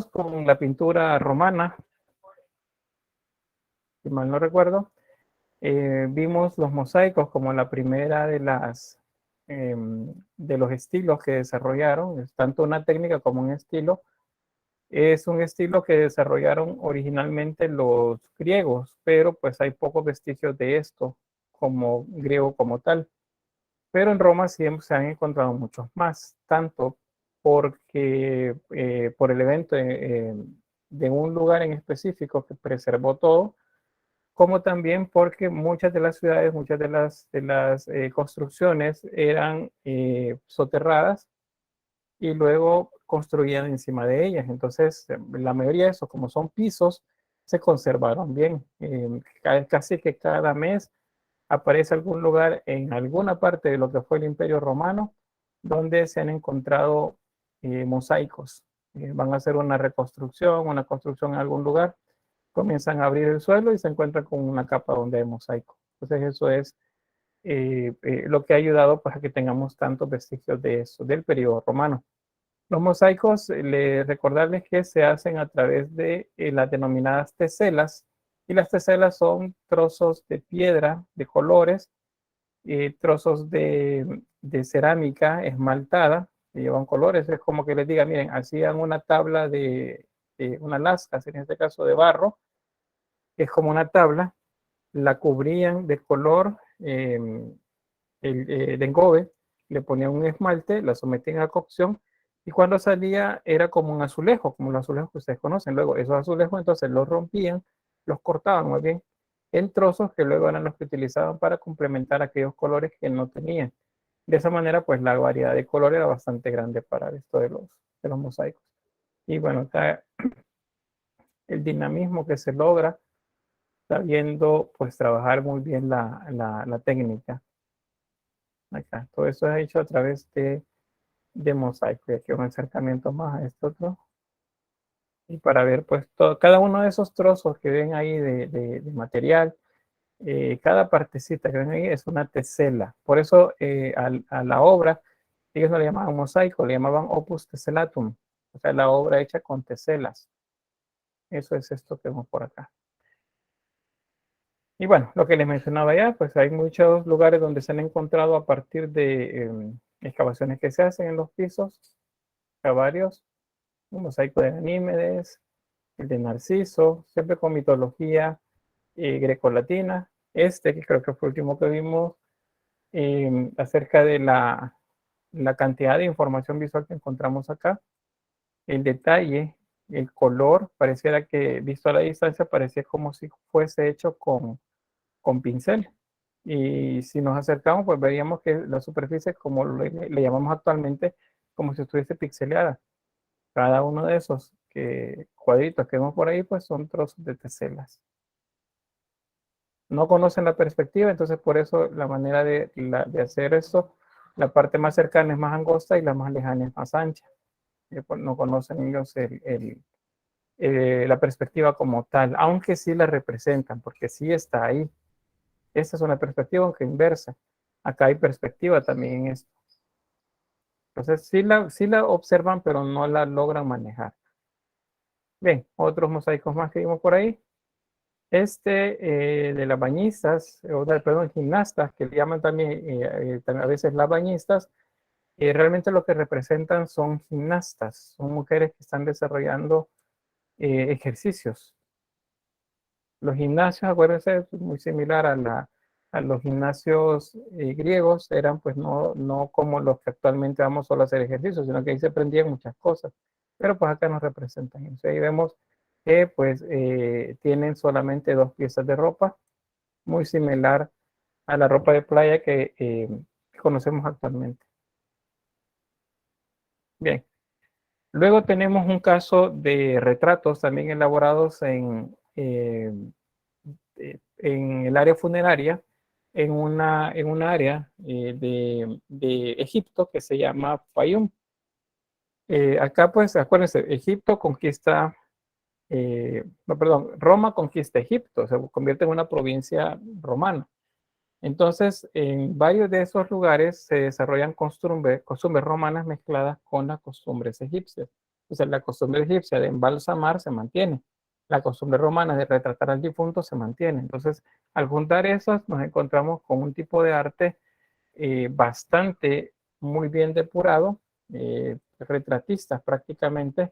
con la pintura romana, si mal no recuerdo. Vimos los mosaicos como la primera de los estilos que desarrollaron, es tanto una técnica como un estilo. Es un estilo que desarrollaron originalmente los griegos, pero pues hay pocos vestigios de esto como griego como tal. Pero en Roma siempre se han encontrado muchos más, tanto porque por el evento de un lugar en específico que preservó todo, como también porque muchas de las ciudades, muchas de las construcciones eran soterradas y luego construían encima de ellas. Entonces, la mayoría de esos, como son pisos, se conservaron bien. Casi que cada mes aparece algún lugar en alguna parte de lo que fue el Imperio Romano donde se han encontrado mosaicos. Van a hacer una construcción en algún lugar, comienzan a abrir el suelo y se encuentran con una capa donde hay mosaico. Entonces eso es lo que ha ayudado pues, a que tengamos tantos vestigios de eso, del periodo romano. Los mosaicos, recordarles que se hacen a través de las denominadas teselas, y las teselas son trozos de piedra de colores, trozos de cerámica esmaltada, que llevan colores. Es como que les diga, miren, hacían una tabla de una lasca, en este caso de barro, que es como una tabla, la cubrían de color de engobe, le ponían un esmalte, la sometían a cocción y cuando salía era como un azulejo, como los azulejos que ustedes conocen. Luego esos azulejos entonces los rompían, los cortaban muy bien en trozos que luego eran los que utilizaban para complementar aquellos colores que no tenían. De esa manera pues la variedad de color era bastante grande para esto de los mosaicos. Y bueno, está el dinamismo que se logra sabiendo pues trabajar muy bien la técnica. Acá, todo eso es hecho a través de mosaico. Y aquí un acercamiento más a este otro. Y para ver, pues, cada uno de esos trozos que ven ahí de material, cada partecita que ven ahí es una tesela. Por eso a la obra, ellos no le llamaban mosaico, le llamaban opus teselatum. O sea, la obra hecha con teselas. Eso es esto que vemos por acá. Y bueno, lo que les mencionaba ya, pues hay muchos lugares donde se han encontrado a partir de excavaciones que se hacen en los pisos, varios, un mosaico de Ganímedes, el de Narciso, siempre con mitología grecolatina. Este, que creo que fue el último que vimos, acerca de la cantidad de información visual que encontramos acá, el detalle, el color, pareciera que visto a la distancia, parecía como si fuese hecho con pincel. Y si nos acercamos, pues veríamos que la superficie, como le llamamos actualmente, como si estuviese pixeleada. Cada uno de esos cuadritos que vemos por ahí, pues son trozos de teselas. No conocen la perspectiva, entonces por eso la manera de hacer esto, la parte más cercana es más angosta y la más lejana es más ancha. No conocen ellos la perspectiva como tal, aunque sí la representan, porque sí está ahí. Esta es una perspectiva, aunque inversa. Acá hay perspectiva también en esto. Entonces sí la observan, pero no la logran manejar. Bien, otros mosaicos más que vimos por ahí. De las bañistas, perdón, gimnastas, que le llaman también a veces las bañistas, realmente lo que representan son gimnastas, son mujeres que están desarrollando ejercicios. Los gimnasios, acuérdense, es muy similar a los gimnasios griegos, eran pues no como los que actualmente vamos solo a hacer ejercicios, sino que ahí se aprendían muchas cosas. Pero pues acá nos representan. Entonces ahí vemos que pues tienen solamente dos piezas de ropa, muy similar a la ropa de playa que conocemos actualmente. Bien. Luego tenemos un caso de retratos también elaborados en el área funeraria, en una área de Egipto que se llama Fayum. Acá, pues, acuérdense, Egipto conquista, no, perdón, Roma conquista Egipto, se convierte en una provincia romana. Entonces, en varios de esos lugares se desarrollan costumbres romanas mezcladas con las costumbres egipcias. Entonces la costumbre egipcia de embalsamar se mantiene. La costumbre romana de retratar al difunto se mantiene. Entonces, al juntar esas, nos encontramos con un tipo de arte bastante muy bien depurado, retratistas prácticamente,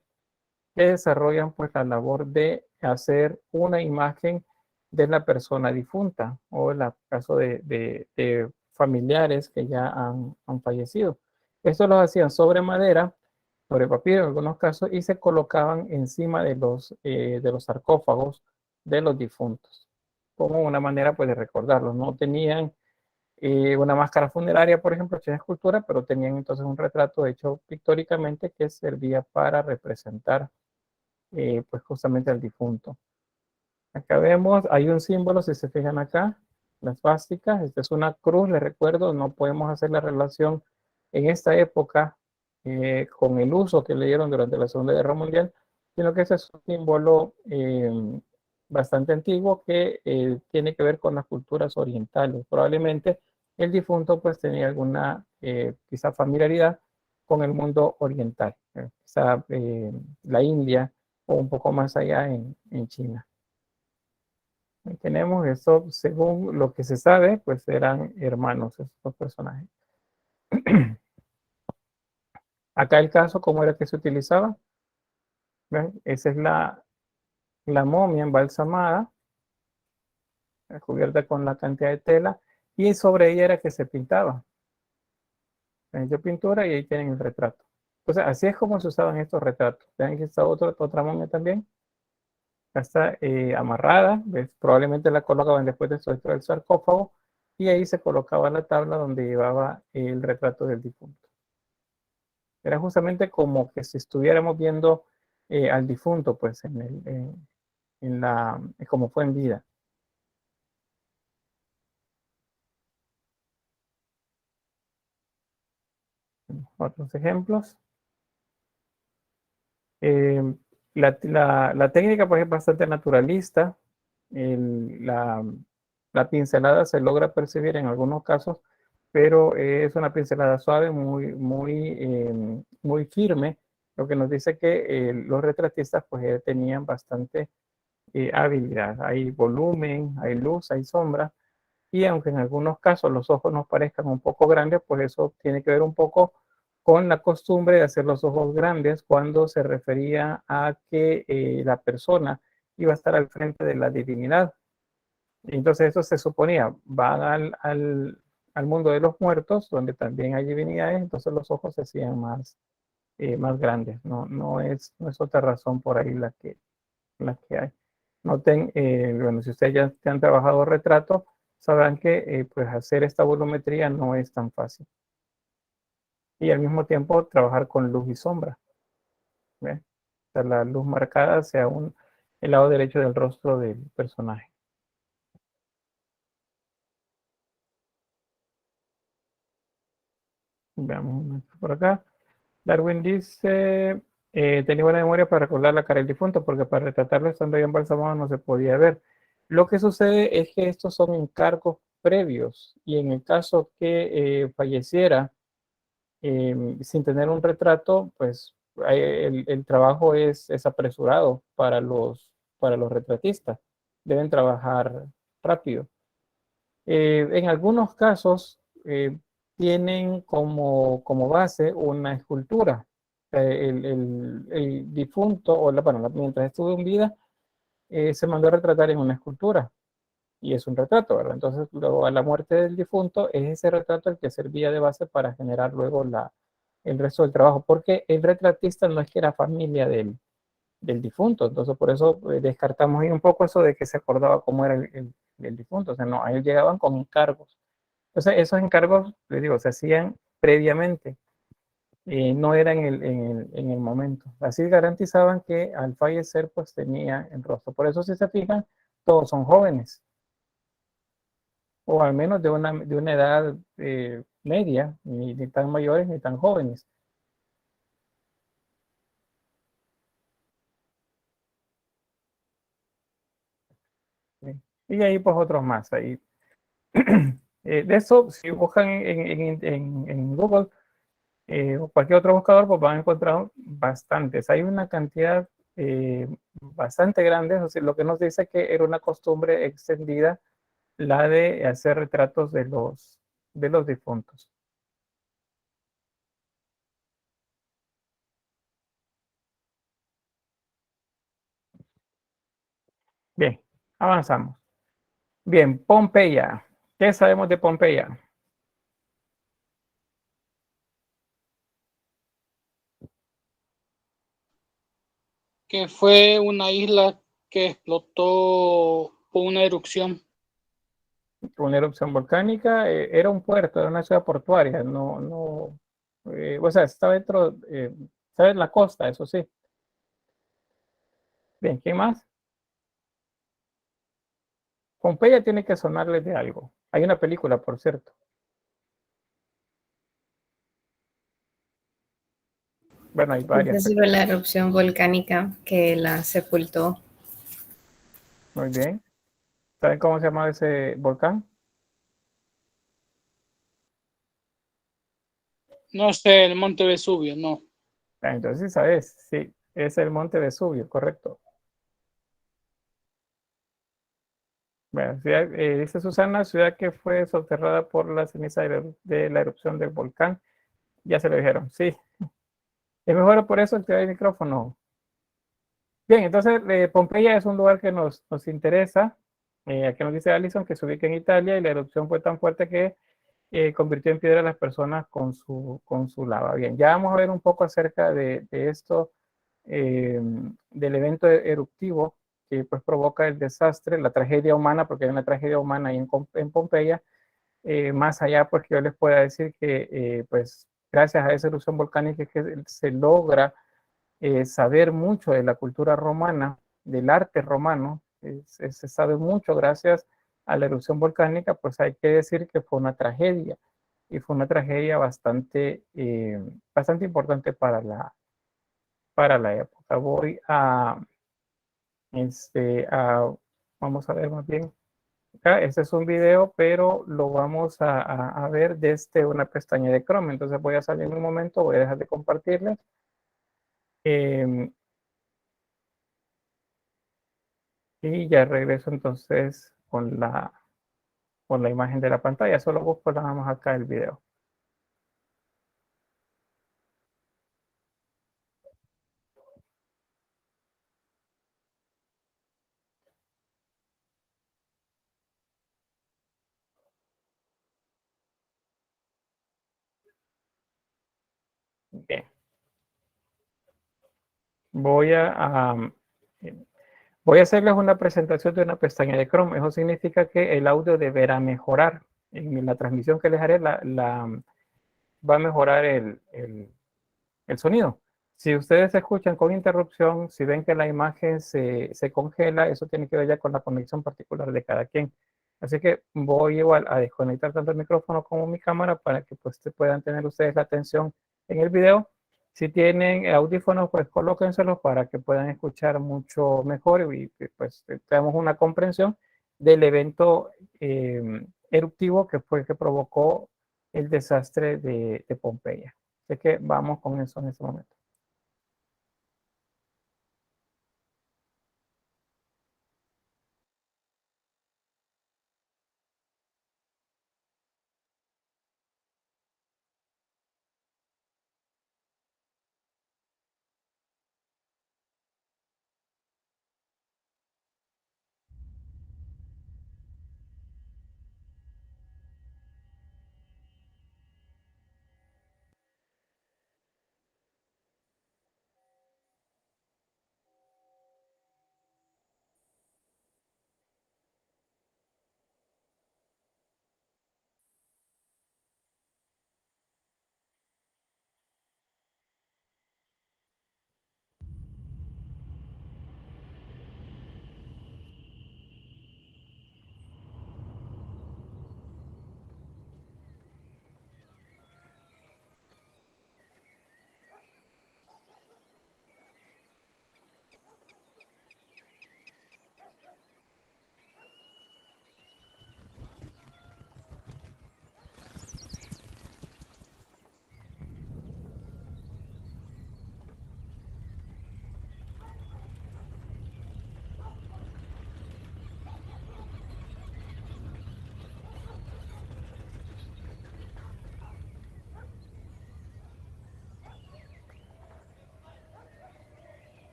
que desarrollan pues la labor de hacer una imagen de la persona difunta o en el caso de familiares que ya han fallecido. Esto lo hacían sobre madera, sobre papel en algunos casos, y se colocaban encima de los sarcófagos de los difuntos, como una manera pues de recordarlos. No tenían una máscara funeraria, por ejemplo, hecha en escultura, pero tenían entonces un retrato hecho pictóricamente que servía para representar pues justamente al difunto. Acá vemos, hay un símbolo, si se fijan acá, la esvástica, esta es una cruz, les recuerdo, no podemos hacer la relación en esta época con el uso que le dieron durante la Segunda Guerra Mundial, sino que ese es un símbolo bastante antiguo que tiene que ver con las culturas orientales. Probablemente el difunto pues tenía alguna quizá familiaridad con el mundo oriental, quizá la India o un poco más allá en China. Ahí tenemos eso, según lo que se sabe, pues eran hermanos estos personajes. Acá el caso, ¿cómo era que se utilizaba? ¿Ven? Esa es la momia embalsamada, cubierta con la cantidad de tela, y sobre ella era que se pintaba. Yo pintura y ahí tienen el retrato. Entonces, así es como se usaban estos retratos. Vean que está otra momia también. Está amarrada, ¿ves? Probablemente la colocaban después de esto dentro del sarcófago y ahí se colocaba la tabla donde llevaba el retrato del difunto. Era justamente como que si estuviéramos viendo al difunto, pues como fue en vida. Otros ejemplos. Eh, la técnica pues, es bastante naturalista. La pincelada se logra percibir en algunos casos, pero es una pincelada suave, muy firme, lo que nos dice que los retratistas pues, tenían bastante habilidad. Hay volumen, hay luz, hay sombra, y aunque en algunos casos los ojos nos parezcan un poco grandes, pues eso tiene que ver un poco con la costumbre de hacer los ojos grandes cuando se refería a que la persona iba a estar al frente de la divinidad. Entonces eso se suponía, van al mundo de los muertos, donde también hay divinidades, entonces los ojos se hacían más grandes. No es otra razón por ahí la que hay. Noten, bueno, si ustedes ya han trabajado retrato, sabrán que pues hacer esta volumetría no es tan fácil. Y al mismo tiempo trabajar con luz y sombra. ¿Ve? O sea, la luz marcada hacia el lado derecho del rostro del personaje. Veamos por acá. Darwin dice, tenía buena memoria para recordar la cara del difunto, porque para retratarlo estando ya embalsamado no se podía ver. Lo que sucede es que estos son encargos previos y en el caso que falleciera sin tener un retrato, pues el trabajo es apresurado para los retratistas. Deben trabajar rápido. En algunos casos tienen como base una escultura. El difunto, bueno, mientras estuvo en vida, se mandó a retratar en una escultura y es un retrato, ¿verdad? Entonces, luego a la muerte del difunto, es ese retrato el que servía de base para generar luego el resto del trabajo, porque el retratista no es que era familia del difunto, entonces por eso descartamos ahí un poco eso de que se acordaba cómo era el difunto, o sea, no, a él llegaban con encargos. Entonces, esos encargos, les digo, se hacían previamente, no eran en el momento. Así garantizaban que al fallecer, pues tenía el rostro. Por eso, si se fijan, todos son jóvenes o al menos de una edad media, ni tan mayores ni tan jóvenes. ¿Sí? Y ahí pues otros más. Ahí. De eso, si buscan en Google, o cualquier otro buscador, pues van a encontrar bastantes. Hay una cantidad bastante grande, o sea, lo que nos dice que era una costumbre extendida la de hacer retratos de los difuntos. Bien, avanzamos. Bien, Pompeya. ¿Qué sabemos de Pompeya? Que fue una isla que explotó por una erupción. Una erupción volcánica, era un puerto, era una ciudad portuaria, o sea, estaba dentro, ¿sabes? La costa, eso sí. Bien, ¿qué más? Pompeya tiene que sonarle de algo. Hay una película, por cierto. Bueno, hay varias Es sobre películas. la erupción volcánica que la sepultó. Muy bien. ¿Saben cómo se llama ese volcán? No sé, el Monte Vesubio, no. Ah, entonces, sí ¿sabes? Sí, es el Monte Vesubio, correcto. Bueno, dice Susana, ciudad que fue soterrada por la ceniza de la erupción del volcán. Ya se lo dijeron, sí. Es mejor por eso activar el micrófono. Bien, entonces Pompeya es un lugar que nos interesa. Aquí nos dice Allison que se ubica en Italia y la erupción fue tan fuerte que convirtió en piedra a las personas con su lava. Bien, ya vamos a ver un poco acerca de esto, del evento eruptivo que pues provoca el desastre, la tragedia humana, porque hay una tragedia humana ahí en Pompeya. Más allá, pues que yo les pueda decir que pues gracias a esa erupción volcánica que se logra saber mucho de la cultura romana, del arte romano, se sabe mucho gracias a la erupción volcánica, pues hay que decir que fue una tragedia y fue una tragedia bastante importante para la época. Vamos a ver más bien. Acá, este es un video, pero lo vamos a ver desde una pestaña de Chrome. Entonces voy a salir en un momento, voy a dejar de compartirles. Eh, y ya regreso entonces con la imagen de la pantalla. Solo busco nada más acá el video. Bien. Voy voy a hacerles una presentación de una pestaña de Chrome. Eso significa que el audio deberá mejorar. En la transmisión que les haré va a mejorar el sonido. Si ustedes escuchan con interrupción, si ven que la imagen se congela, eso tiene que ver ya con la conexión particular de cada quien. Así que voy igual a desconectar tanto el micrófono como mi cámara para que pues puedan tener ustedes la atención en el video. Si tienen audífonos, pues colóquenselos para que puedan escuchar mucho mejor y pues tengamos una comprensión del evento eruptivo que fue el que provocó el desastre de Pompeya. Así que vamos con eso en este momento.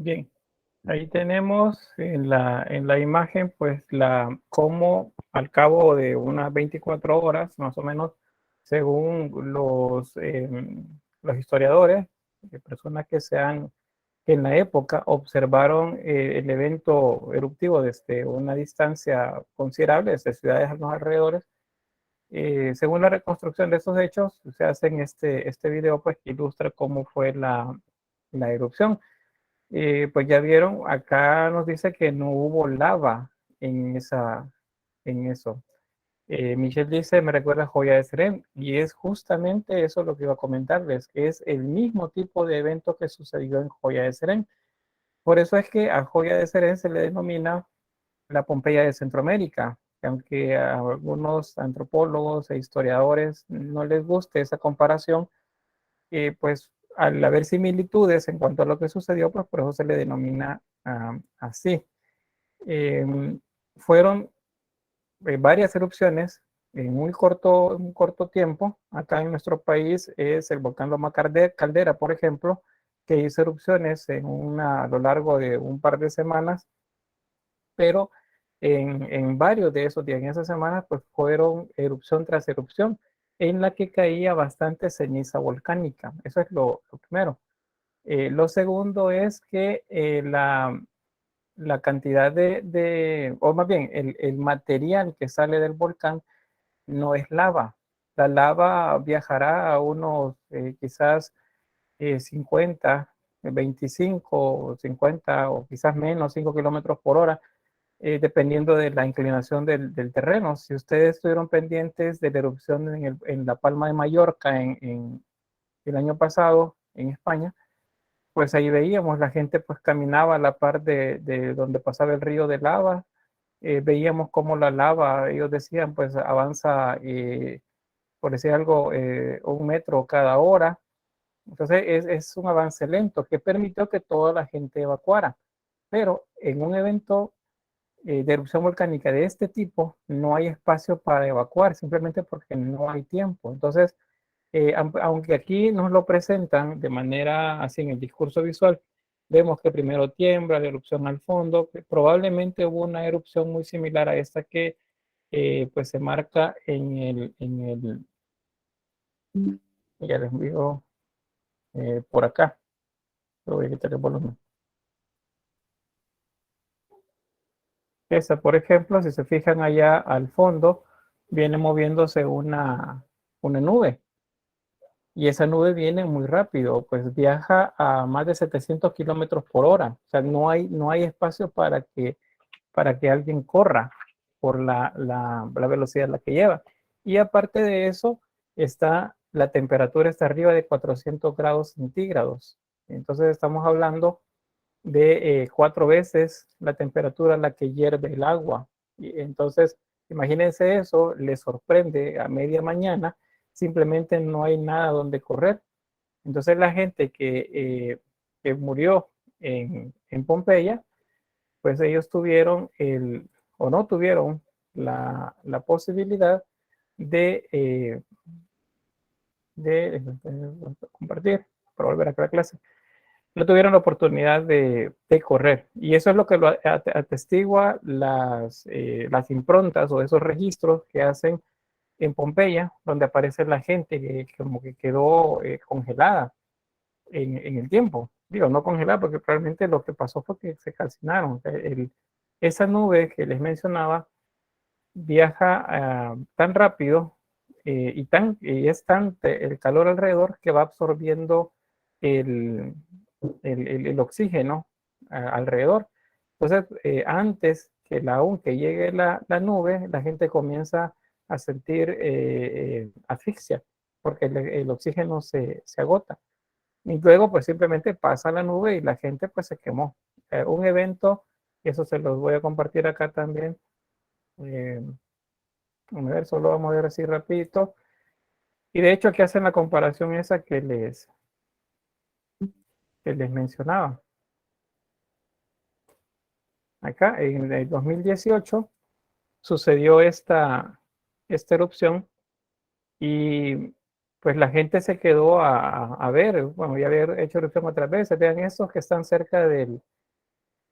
Bien, ahí tenemos en la imagen, pues, cómo al cabo de unas 24 horas, más o menos, según los historiadores, personas que en la época observaron el evento eruptivo desde una distancia considerable, desde ciudades a los alrededores. Según la reconstrucción de esos hechos, se hace en este video, pues, que ilustra cómo fue la erupción. Pues ya vieron, acá nos dice que no hubo lava en eso. Michelle dice, me recuerda a Joya de Serén, y es justamente eso lo que iba a comentarles, que es el mismo tipo de evento que sucedió en Joya de Serén. Por eso es que a Joya de Serén se le denomina la Pompeya de Centroamérica, que aunque a algunos antropólogos e historiadores no les guste esa comparación, pues al haber similitudes en cuanto a lo que sucedió, pues por eso se le denomina así. Eh, Fueron varias erupciones en un corto tiempo. Acá en nuestro país es el volcán Loma Caldera, por ejemplo, que hizo erupciones a lo largo de un par de semanas, pero en varios de esos días, en esas semanas, pues fueron erupción tras erupción, en la que caía bastante ceniza volcánica. Eso es lo primero. Lo segundo es que la cantidad o más bien, el material que sale del volcán no es lava. La lava viajará a unos quizás 50, 25, 50 o quizás menos, 5 kilómetros por hora, dependiendo de la inclinación del terreno. Si ustedes estuvieron pendientes de la erupción en la Palma de Mallorca el año pasado en España, pues ahí veíamos, la gente pues caminaba a la par de donde pasaba el río de lava. Veíamos cómo la lava, ellos decían, pues avanza, por decir algo, 1 metro cada hora. Entonces es un avance lento que permitió que toda la gente evacuara. Pero en un evento de erupción volcánica de este tipo no hay espacio para evacuar, simplemente porque no hay tiempo. Entonces, aunque aquí nos lo presentan de manera así en el discurso visual, vemos que primero tiembla, la erupción al fondo, que probablemente hubo una erupción muy similar a esta que pues se marca ya les digo, por acá. Lo voy a quitar el volumen. Esa, por ejemplo, si se fijan allá al fondo, viene moviéndose una nube. Y esa nube viene muy rápido, pues viaja a más de 700 kilómetros por hora. O sea, no hay espacio para que alguien corra por la velocidad a la que lleva. Y aparte de eso, la temperatura está arriba de 400 grados centígrados. Entonces estamos hablando de 4 veces la temperatura a la que hierve el agua. Y entonces, imagínense eso, les sorprende a media mañana, simplemente no hay nada donde correr. Entonces la gente que murió en Pompeya, pues ellos tuvieron o no tuvieron la posibilidad de compartir, para volver a la clase, no tuvieron la oportunidad de correr. Y eso es lo que lo atestigua las improntas o esos registros que hacen en Pompeya, donde aparece la gente que como que quedó congelada en el tiempo. Digo, no congelada porque probablemente lo que pasó fue que se calcinaron. Esa nube que les mencionaba viaja tan rápido y es tan el calor alrededor que va absorbiendo el, el oxígeno alrededor. Entonces, antes que llegue la nube, la gente comienza a sentir asfixia, porque el oxígeno se agota. Y luego, pues simplemente pasa la nube y la gente pues se quemó. Un evento, eso se los voy a compartir acá también. A ver, solo vamos a ver así rapidito. Y de hecho aquí hacen la comparación esa que les mencionaba. Acá en el 2018 sucedió esta erupción y pues la gente se quedó a ver, bueno, ya haber hecho erupción otras veces. Vean estos que están cerca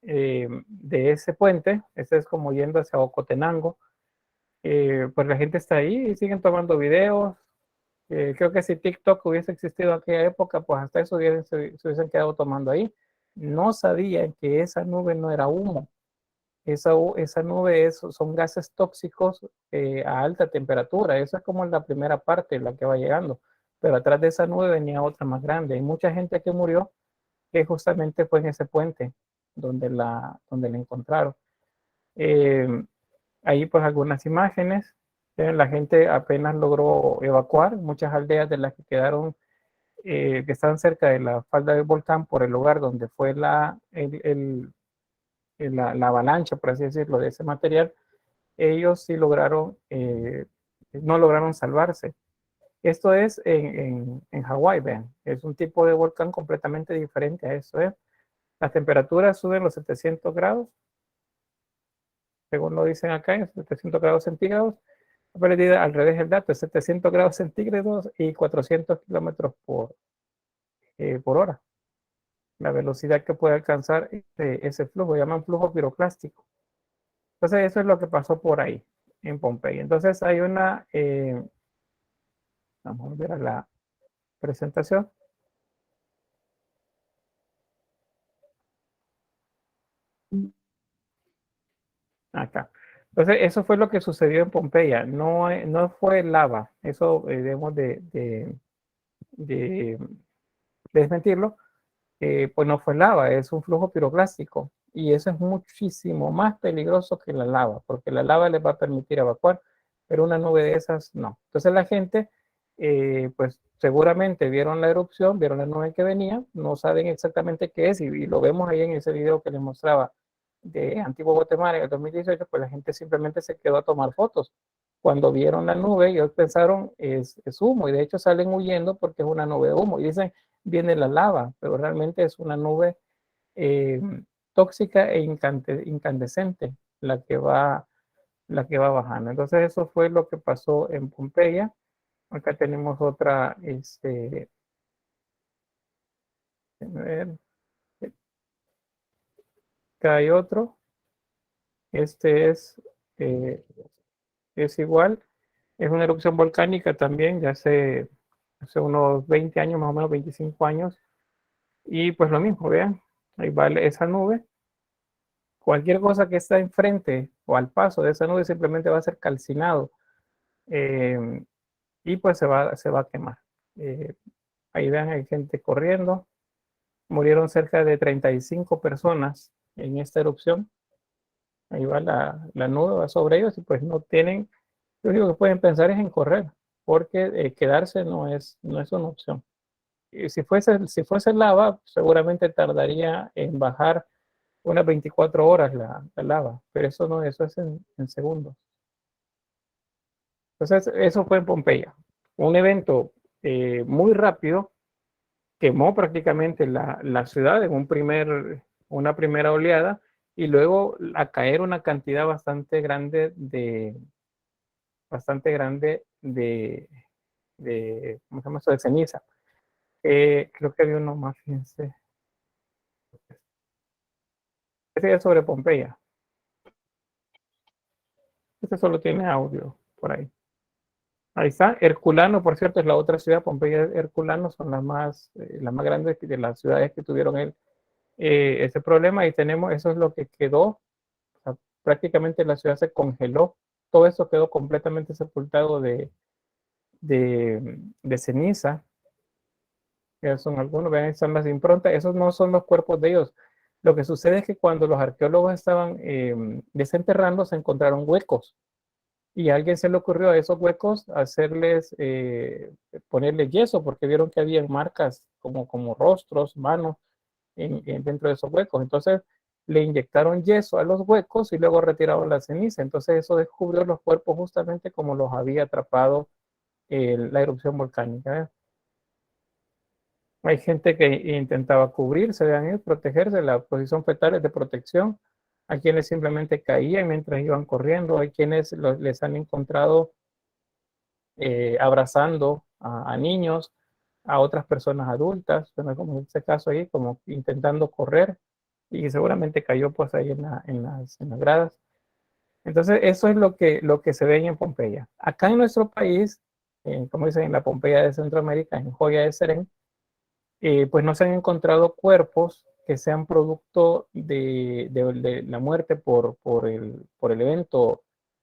de ese puente, este es como yendo hacia Ocotenango, pues la gente está ahí y siguen tomando videos. Creo que si TikTok hubiese existido en aquella época, pues hasta eso se hubiesen quedado tomando ahí. No sabían que esa nube no era humo. Esa nube son gases tóxicos a alta temperatura. Esa es como la primera parte, la que va llegando. Pero atrás de esa nube venía otra más grande. Hay mucha gente que murió que justamente fue en ese puente donde la encontraron. Eh, Ahí pues algunas imágenes. La gente apenas logró evacuar muchas aldeas de las que quedaron, que estaban cerca de la falda del volcán por el lugar donde fue la avalancha, por así decirlo, de ese material. Ellos sí lograron, no lograron salvarse. Esto es en Hawái, vean, es un tipo de volcán completamente diferente a eso. Las temperaturas suben los 700 grados, según lo dicen acá, en 700 grados centígrados. Perdida al revés el dato, es 700 grados centígrados y 400 kilómetros por hora. La velocidad que puede alcanzar ese flujo, llaman flujo piroclástico. Entonces, eso es lo que pasó por ahí, en Pompeya. Entonces, hay vamos a ver a la presentación. Acá. Entonces, eso fue lo que sucedió en Pompeya. No fue lava. Eso debemos de desmentirlo. Pues no fue lava, es un flujo piroclástico. Y eso es muchísimo más peligroso que la lava, porque la lava les va a permitir evacuar, pero una nube de esas no. Entonces la gente, pues seguramente vieron la erupción, vieron la nube que venía, no saben exactamente qué es, y lo vemos ahí en ese video que les mostraba de Antigua Guatemala en el 2018, pues la gente simplemente se quedó a tomar fotos. Cuando vieron la nube, ellos pensaron es humo, y de hecho salen huyendo porque es una nube de humo, y dicen, viene la lava, pero realmente es una nube eh, tóxica e incandescente la que va bajando. Entonces eso fue lo que pasó en Pompeya. Acá tenemos otra, a ver, acá hay otro. Este eh, es igual, es una erupción volcánica también, ya hace unos 20 años, más o menos 25 años. Y pues lo mismo, vean, ahí va esa nube. Cualquier cosa que está enfrente o al paso de esa nube simplemente va a ser calcinado, eh, y pues se va a quemar. Eh, Ahí vean, hay gente corriendo. Murieron cerca de 35 personas en esta erupción. Ahí va la nube, va sobre ellos y pues no tienen, lo único que pueden pensar es en correr, porque quedarse no es una opción. Y si fuese lava, seguramente tardaría en bajar unas 24 horas la lava, pero eso no, eso es en segundos. Entonces, eso fue en Pompeya. Un evento muy rápido, quemó prácticamente la ciudad en una primera oleada, y luego a caer una cantidad bastante grande ¿cómo se llama eso? De ceniza. Creo que había uno más, fíjense. Este es sobre Pompeya. Este solo tiene audio por ahí. Ahí está. Herculano, por cierto, es la otra ciudad. Pompeya y Herculano son las más grandes de las ciudades que tuvieron ese problema. Y tenemos, eso es lo que quedó. O sea, prácticamente la ciudad se congeló. Todo eso quedó completamente sepultado de ceniza. Ya son algunos, vean, están las improntas. Esos no son los cuerpos de ellos. Lo que sucede es que cuando los arqueólogos estaban desenterrando, se encontraron huecos. Y a alguien se le ocurrió a esos huecos ponerle yeso, porque vieron que había marcas como rostros, manos dentro de esos huecos. Entonces le inyectaron yeso a los huecos y luego retiraron la ceniza. Entonces eso descubrió los cuerpos justamente como los había atrapado la erupción volcánica. Hay gente que intentaba cubrirse, vean, protegerse, la posición fetal es de protección. Hay quienes simplemente caían mientras iban corriendo. Hay quienes les han encontrado abrazando a niños, a otras personas adultas, como en este caso ahí, como intentando correr. y seguramente cayó pues ahí en las gradas. Entonces, eso es lo que se ve en Pompeya. Acá en nuestro país, como dicen, en la Pompeya de Centroamérica, en Joya de Serén, pues no se han encontrado cuerpos que sean producto de la muerte por el evento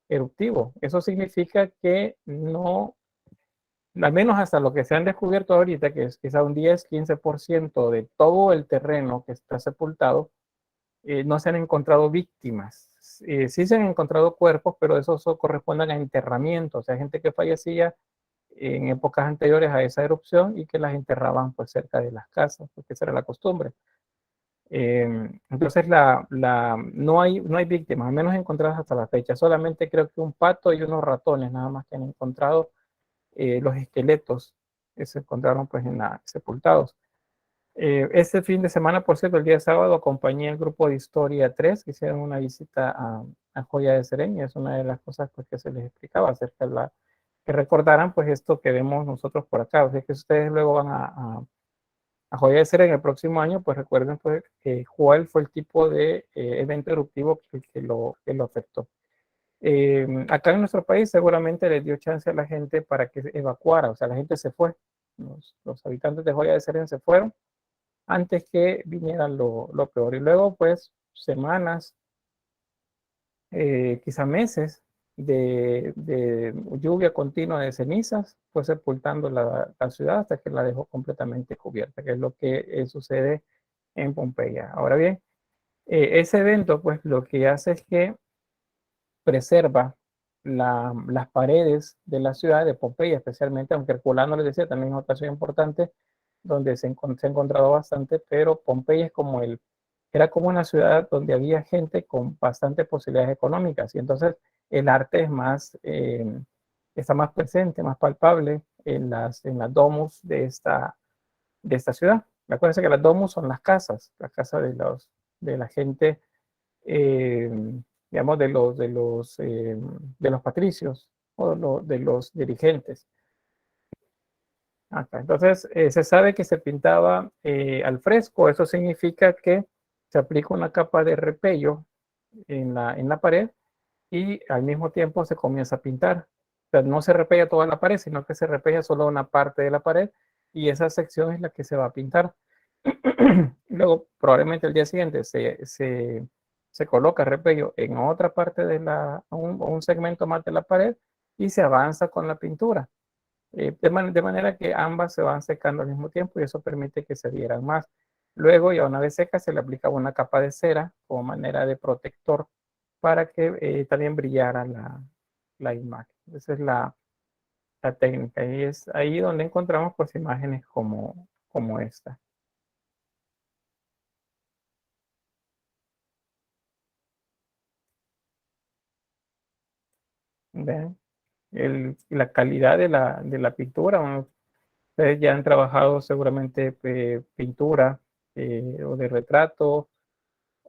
eruptivo. Eso significa que no, al menos hasta lo que se han descubierto ahorita, que es quizá un 10-15% de todo el terreno que está sepultado, no se han encontrado víctimas. Sí se han encontrado cuerpos, pero esos corresponden a enterramientos, o sea, gente que fallecía en épocas anteriores a esa erupción y que las enterraban pues cerca de las casas, porque esa era la costumbre. Entonces no hay víctimas, al menos encontradas hasta la fecha. Solamente creo que un pato y unos ratones nada más que han encontrado los esqueletos que se encontraron pues sepultados. Este fin de semana, por cierto, el día sábado, acompañé al grupo de Historia 3 que hicieron una visita a Joya de Serén, y es una de las cosas pues, que se les explicaba acerca de que recordaran pues esto que vemos nosotros por acá. O sea, que si ustedes luego van a Joya de Serén el próximo año, pues recuerden pues, cuál fue el tipo de evento eruptivo que lo afectó. Acá en nuestro país seguramente les dio chance a la gente para que evacuara, o sea, la gente se fue. Los habitantes de Joya de Serén se fueron antes que viniera lo peor. Y luego, pues, semanas, quizá meses de lluvia continua de cenizas, fue sepultando la ciudad hasta que la dejó completamente cubierta, que es lo que sucede en Pompeya. Ahora bien, ese evento, pues, lo que hace es que preserva las paredes de la ciudad de Pompeya, especialmente, aunque Herculano les decía, también es otra ciudad importante, donde se ha encontrado bastante, pero Pompeya era como una ciudad donde había gente con bastantes posibilidades económicas, y entonces el arte está más presente, más palpable en las domus de esta ciudad. Acuérdense que las domus son las casas de la gente, eh, digamos, de los patricios o de los dirigentes. Acá. Entonces, se sabe que se pintaba al fresco. Eso significa que se aplica una capa de repello en la pared y al mismo tiempo se comienza a pintar. O sea, no se repella toda la pared, sino que se repella solo una parte de la pared, y esa sección es la que se va a pintar. Luego, probablemente el día siguiente se coloca repello en otra parte un segmento más de la pared, y se avanza con la pintura. De manera que ambas se van secando al mismo tiempo, y eso permite que se adhieran más. Luego, ya una vez seca, se le aplica una capa de cera como manera de protector para que también brillara la imagen. Esa es la técnica, y es ahí donde encontramos pues imágenes como esta. ¿Ven? La calidad de la pintura. Bueno, ustedes ya han trabajado seguramente pintura o de retrato,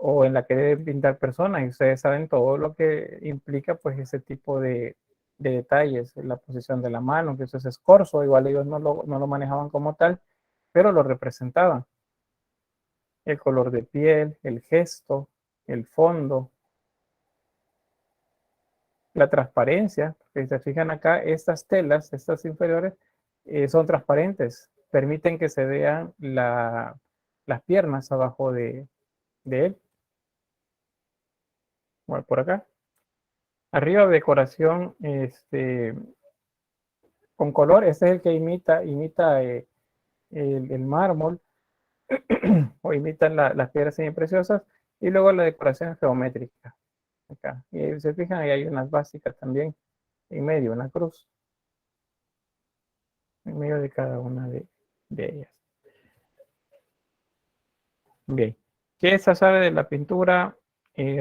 o en la que deben pintar personas, y ustedes saben todo lo que implica pues ese tipo de detalles, la posición de la mano, que eso es escorzo. Igual ellos no lo manejaban como tal, pero lo representaban. El color de piel, el gesto, el fondo, la transparencia. Si se fijan acá, estas telas, estas inferiores, son transparentes, permiten que se vean las piernas abajo de él. Bueno, por acá. Arriba, decoración con color. Este es el que imita el mármol o imitan las piedras semipreciosas. Y luego la decoración geométrica. Acá. Y se fijan, ahí hay unas básicas también en medio, una cruz en medio de cada una de ellas. Bien. ¿Qué se sabe de la pintura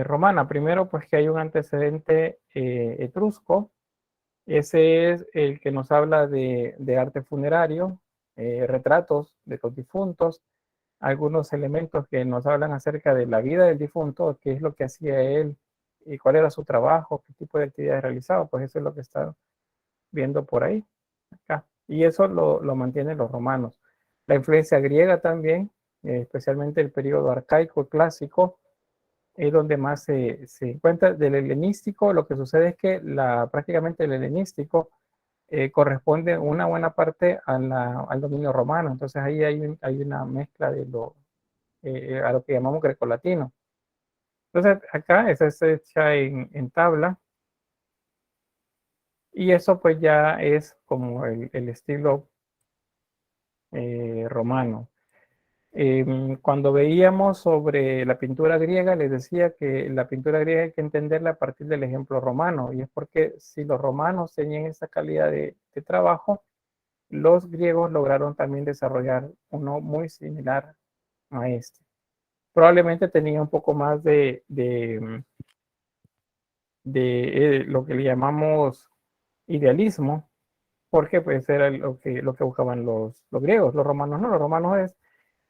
romana? Primero, pues que hay un antecedente etrusco. Ese es el que nos habla de arte funerario, retratos de los difuntos, algunos elementos que nos hablan acerca de la vida del difunto, qué es lo que hacía él y cuál era su trabajo, qué tipo de actividades realizaba. Pues eso es lo que está viendo por ahí, acá. Y eso lo mantienen los romanos. La influencia griega también especialmente el periodo arcaico clásico, es donde más se encuentra. Del helenístico, lo que sucede es que prácticamente el helenístico corresponde una buena parte al dominio romano. Entonces ahí hay una mezcla de a lo que llamamos grecolatino. Entonces acá esa es hecha en tabla, y eso pues ya es como el estilo romano. Cuando veíamos sobre la pintura griega, les decía que la pintura griega hay que entenderla a partir del ejemplo romano, y es porque si los romanos tenían esa calidad de trabajo, los griegos lograron también desarrollar uno muy similar a este. Probablemente tenía un poco más de lo que le llamamos idealismo, porque pues era lo que buscaban los griegos. Los romanos no, los romanos es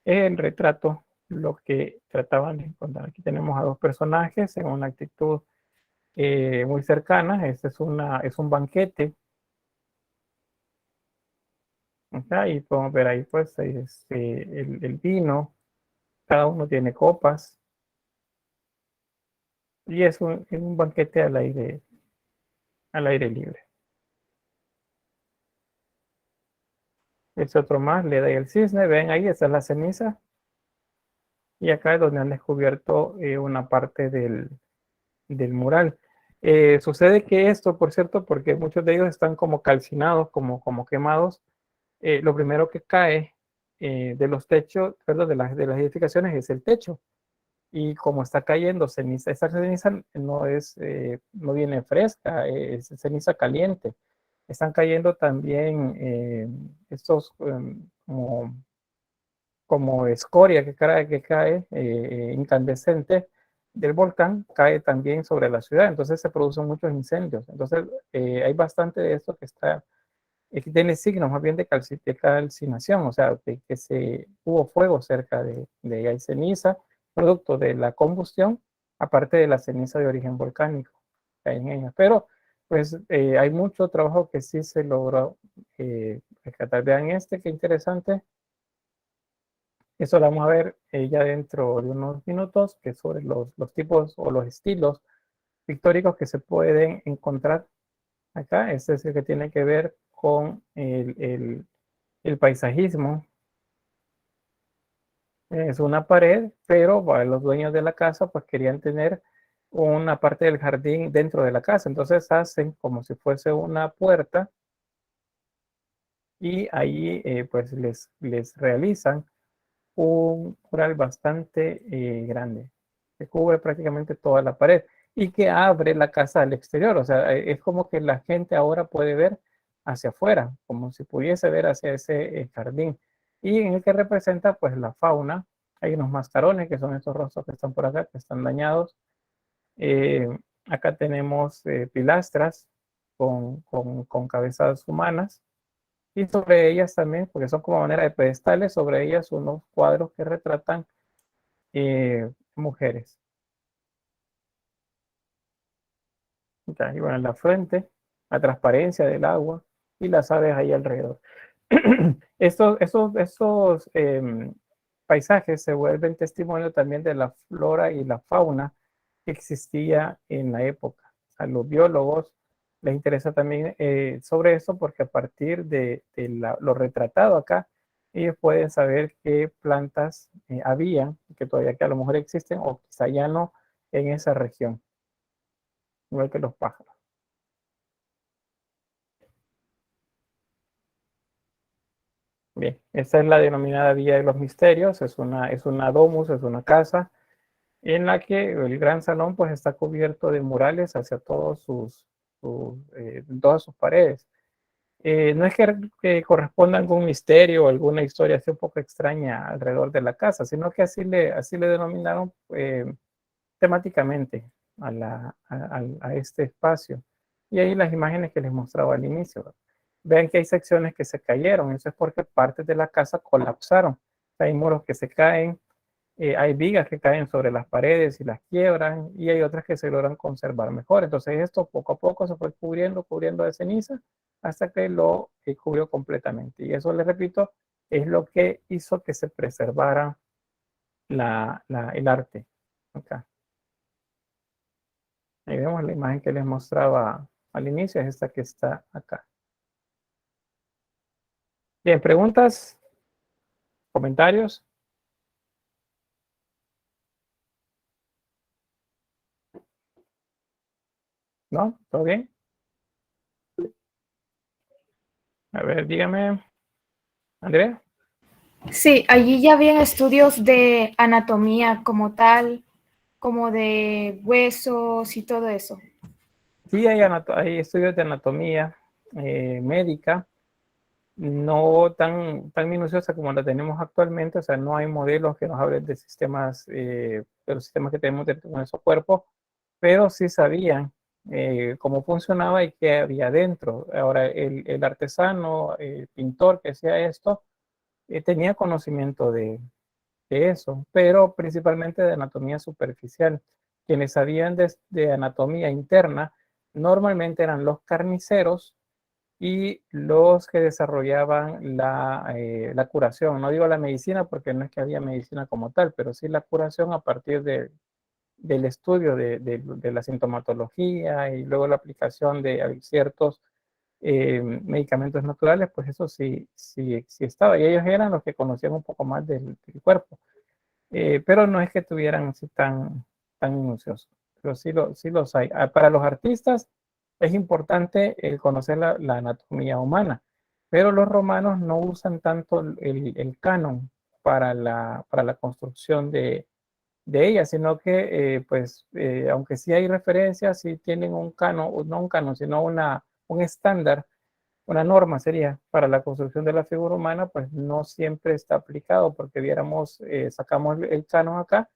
el retrato lo que trataban de encontrar. Aquí tenemos a dos personajes en una actitud muy cercana. Este es un banquete. Acá, y podemos ver ahí pues el vino, cada uno tiene copas, y es un banquete al aire libre. Este otro más, le da el cisne, ven ahí, esa es la ceniza, y acá es donde han descubierto una parte del mural. Sucede que esto, por cierto, porque muchos de ellos están como calcinados, como quemados, lo primero que cae de los techos, perdón, de las edificaciones es el techo. Y como está cayendo ceniza, esa ceniza no viene fresca, es ceniza caliente. Están cayendo también estos como escoria que cae incandescente del volcán, cae también sobre la ciudad. Entonces se producen muchos incendios. Entonces hay bastante de esto que tiene signos más bien de calcinación, o sea, de que hubo fuego cerca de ella. Hay ceniza, producto de la combustión, aparte de la ceniza de origen volcánico que hay en ella. Pero pues hay mucho trabajo que sí se logró rescatar. Vean qué interesante. Eso lo vamos a ver ya dentro de unos minutos, que es sobre los tipos o los estilos pictóricos que se pueden encontrar acá. Este es el que tiene que ver con el paisajismo. Es una pared, pero los dueños de la casa pues querían tener una parte del jardín dentro de la casa. Entonces hacen como si fuese una puerta, y ahí pues les realizan un mural bastante grande que cubre prácticamente toda la pared y que abre la casa al exterior. O sea, es como que la gente ahora puede ver hacia afuera, como si pudiese ver hacia ese jardín, y en el que representa pues la fauna. Hay unos mascarones, que son estos rostros que están por acá, que están dañados. Eh, Acá tenemos pilastras con cabezas humanas, y sobre ellas también, porque son como manera de pedestales, sobre ellas unos cuadros que retratan mujeres. Y bueno, en la frente, la transparencia del agua y las aves ahí alrededor. Estos paisajes se vuelven testimonio también de la flora y la fauna que existía en la época. A los biólogos les interesa también sobre eso, porque a partir de lo retratado acá, ellos pueden saber qué plantas había, que todavía que a lo mejor existen o quizá ya no en esa región, igual que los pájaros. Bien, esta es la denominada Vía de los Misterios. Es una domus, es una casa en la que el gran salón pues está cubierto de murales hacia todas sus paredes. No es que corresponda a algún misterio o alguna historia así un poco extraña alrededor de la casa, sino que así le denominaron temáticamente a este espacio. Y ahí las imágenes que les mostraba al inicio. Vean que hay secciones que se cayeron, eso es porque partes de la casa colapsaron. Hay muros que se caen, hay vigas que caen sobre las paredes y las quiebran, y hay otras que se logran conservar mejor. Entonces esto poco a poco se fue cubriendo de ceniza hasta que lo cubrió completamente. Y eso, les repito, es lo que hizo que se preservara el arte. Acá. Ahí vemos la imagen que les mostraba al inicio, es esta que está acá. Bien, preguntas, comentarios. ¿No? ¿Todo bien? A ver, dígame, Andrea. Sí, allí ya habían estudios de anatomía como tal, como de huesos y todo eso. Sí, hay estudios de anatomía médica, no tan minuciosa como la tenemos actualmente, o sea, no hay modelos que nos hablen de sistemas, de los sistemas que tenemos dentro de nuestro cuerpo, pero sí sabían cómo funcionaba y qué había dentro. Ahora, el artesano, el pintor que hacía esto, tenía conocimiento de eso, pero principalmente de anatomía superficial. Quienes sabían de anatomía interna normalmente eran los carniceros y los que desarrollaban la curación. No digo la medicina porque no es que había medicina como tal, pero sí la curación a partir del estudio de la sintomatología y luego la aplicación de ciertos medicamentos naturales, pues eso sí estaba. Y ellos eran los que conocían un poco más del cuerpo. Pero no es que tuvieran así tan minucioso, pero sí los hay. Para los artistas es importante el conocer la anatomía humana, pero los romanos no usan tanto el canon para la construcción de ella, sino que, aunque sí hay referencias, sí tienen un canon, no un canon, sino un estándar, una norma sería para la construcción de la figura humana, pues no siempre está aplicado, porque sacamos el canon acá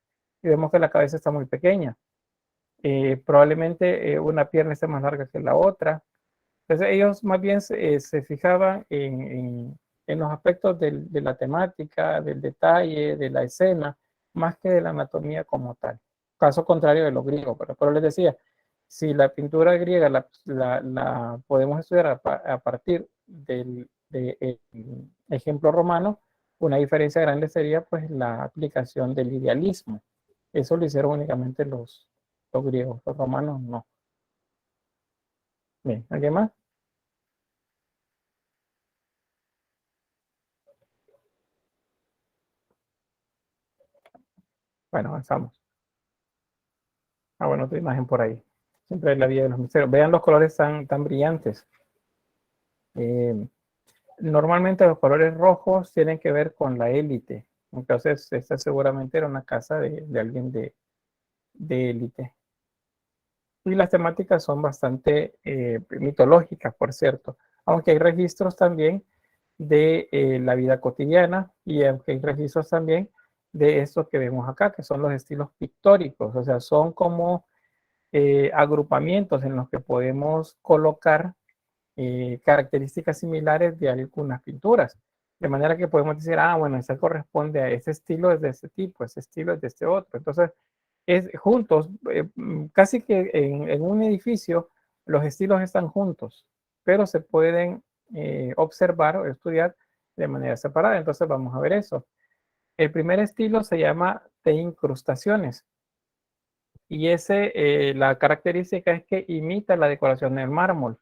y vemos que la cabeza está muy pequeña. Probablemente una pierna esté más larga que la otra. Entonces ellos más bien se fijaban en los aspectos de la temática, del detalle, de la escena, más que de la anatomía como tal. Caso contrario de los griegos, pero les decía, si la pintura griega la podemos estudiar a partir del ejemplo romano, una diferencia grande sería pues la aplicación del idealismo. Eso lo hicieron únicamente los griegos, los romanos no. Bien, ¿alguien más? Bueno, avanzamos. Bueno, otra imagen por ahí. Siempre es la vía de los misterios. Vean los colores tan brillantes. Normalmente los colores rojos tienen que ver con la élite. Entonces, esta seguramente era una casa de alguien de élite. Y las temáticas son bastante mitológicas, por cierto. Aunque hay registros también de la vida cotidiana y aunque hay registros también de estos que vemos acá, que son los estilos pictóricos. O sea, son como agrupamientos en los que podemos colocar características similares de algunas pinturas. De manera que podemos decir, bueno, esa corresponde a ese estilo es de este tipo, ese estilo es de este otro. Entonces, juntos, casi que en un edificio, los estilos están juntos, pero se pueden observar o estudiar de manera separada. Entonces, vamos a ver eso. El primer estilo se llama de incrustaciones. Y la característica es que imita la decoración del mármol.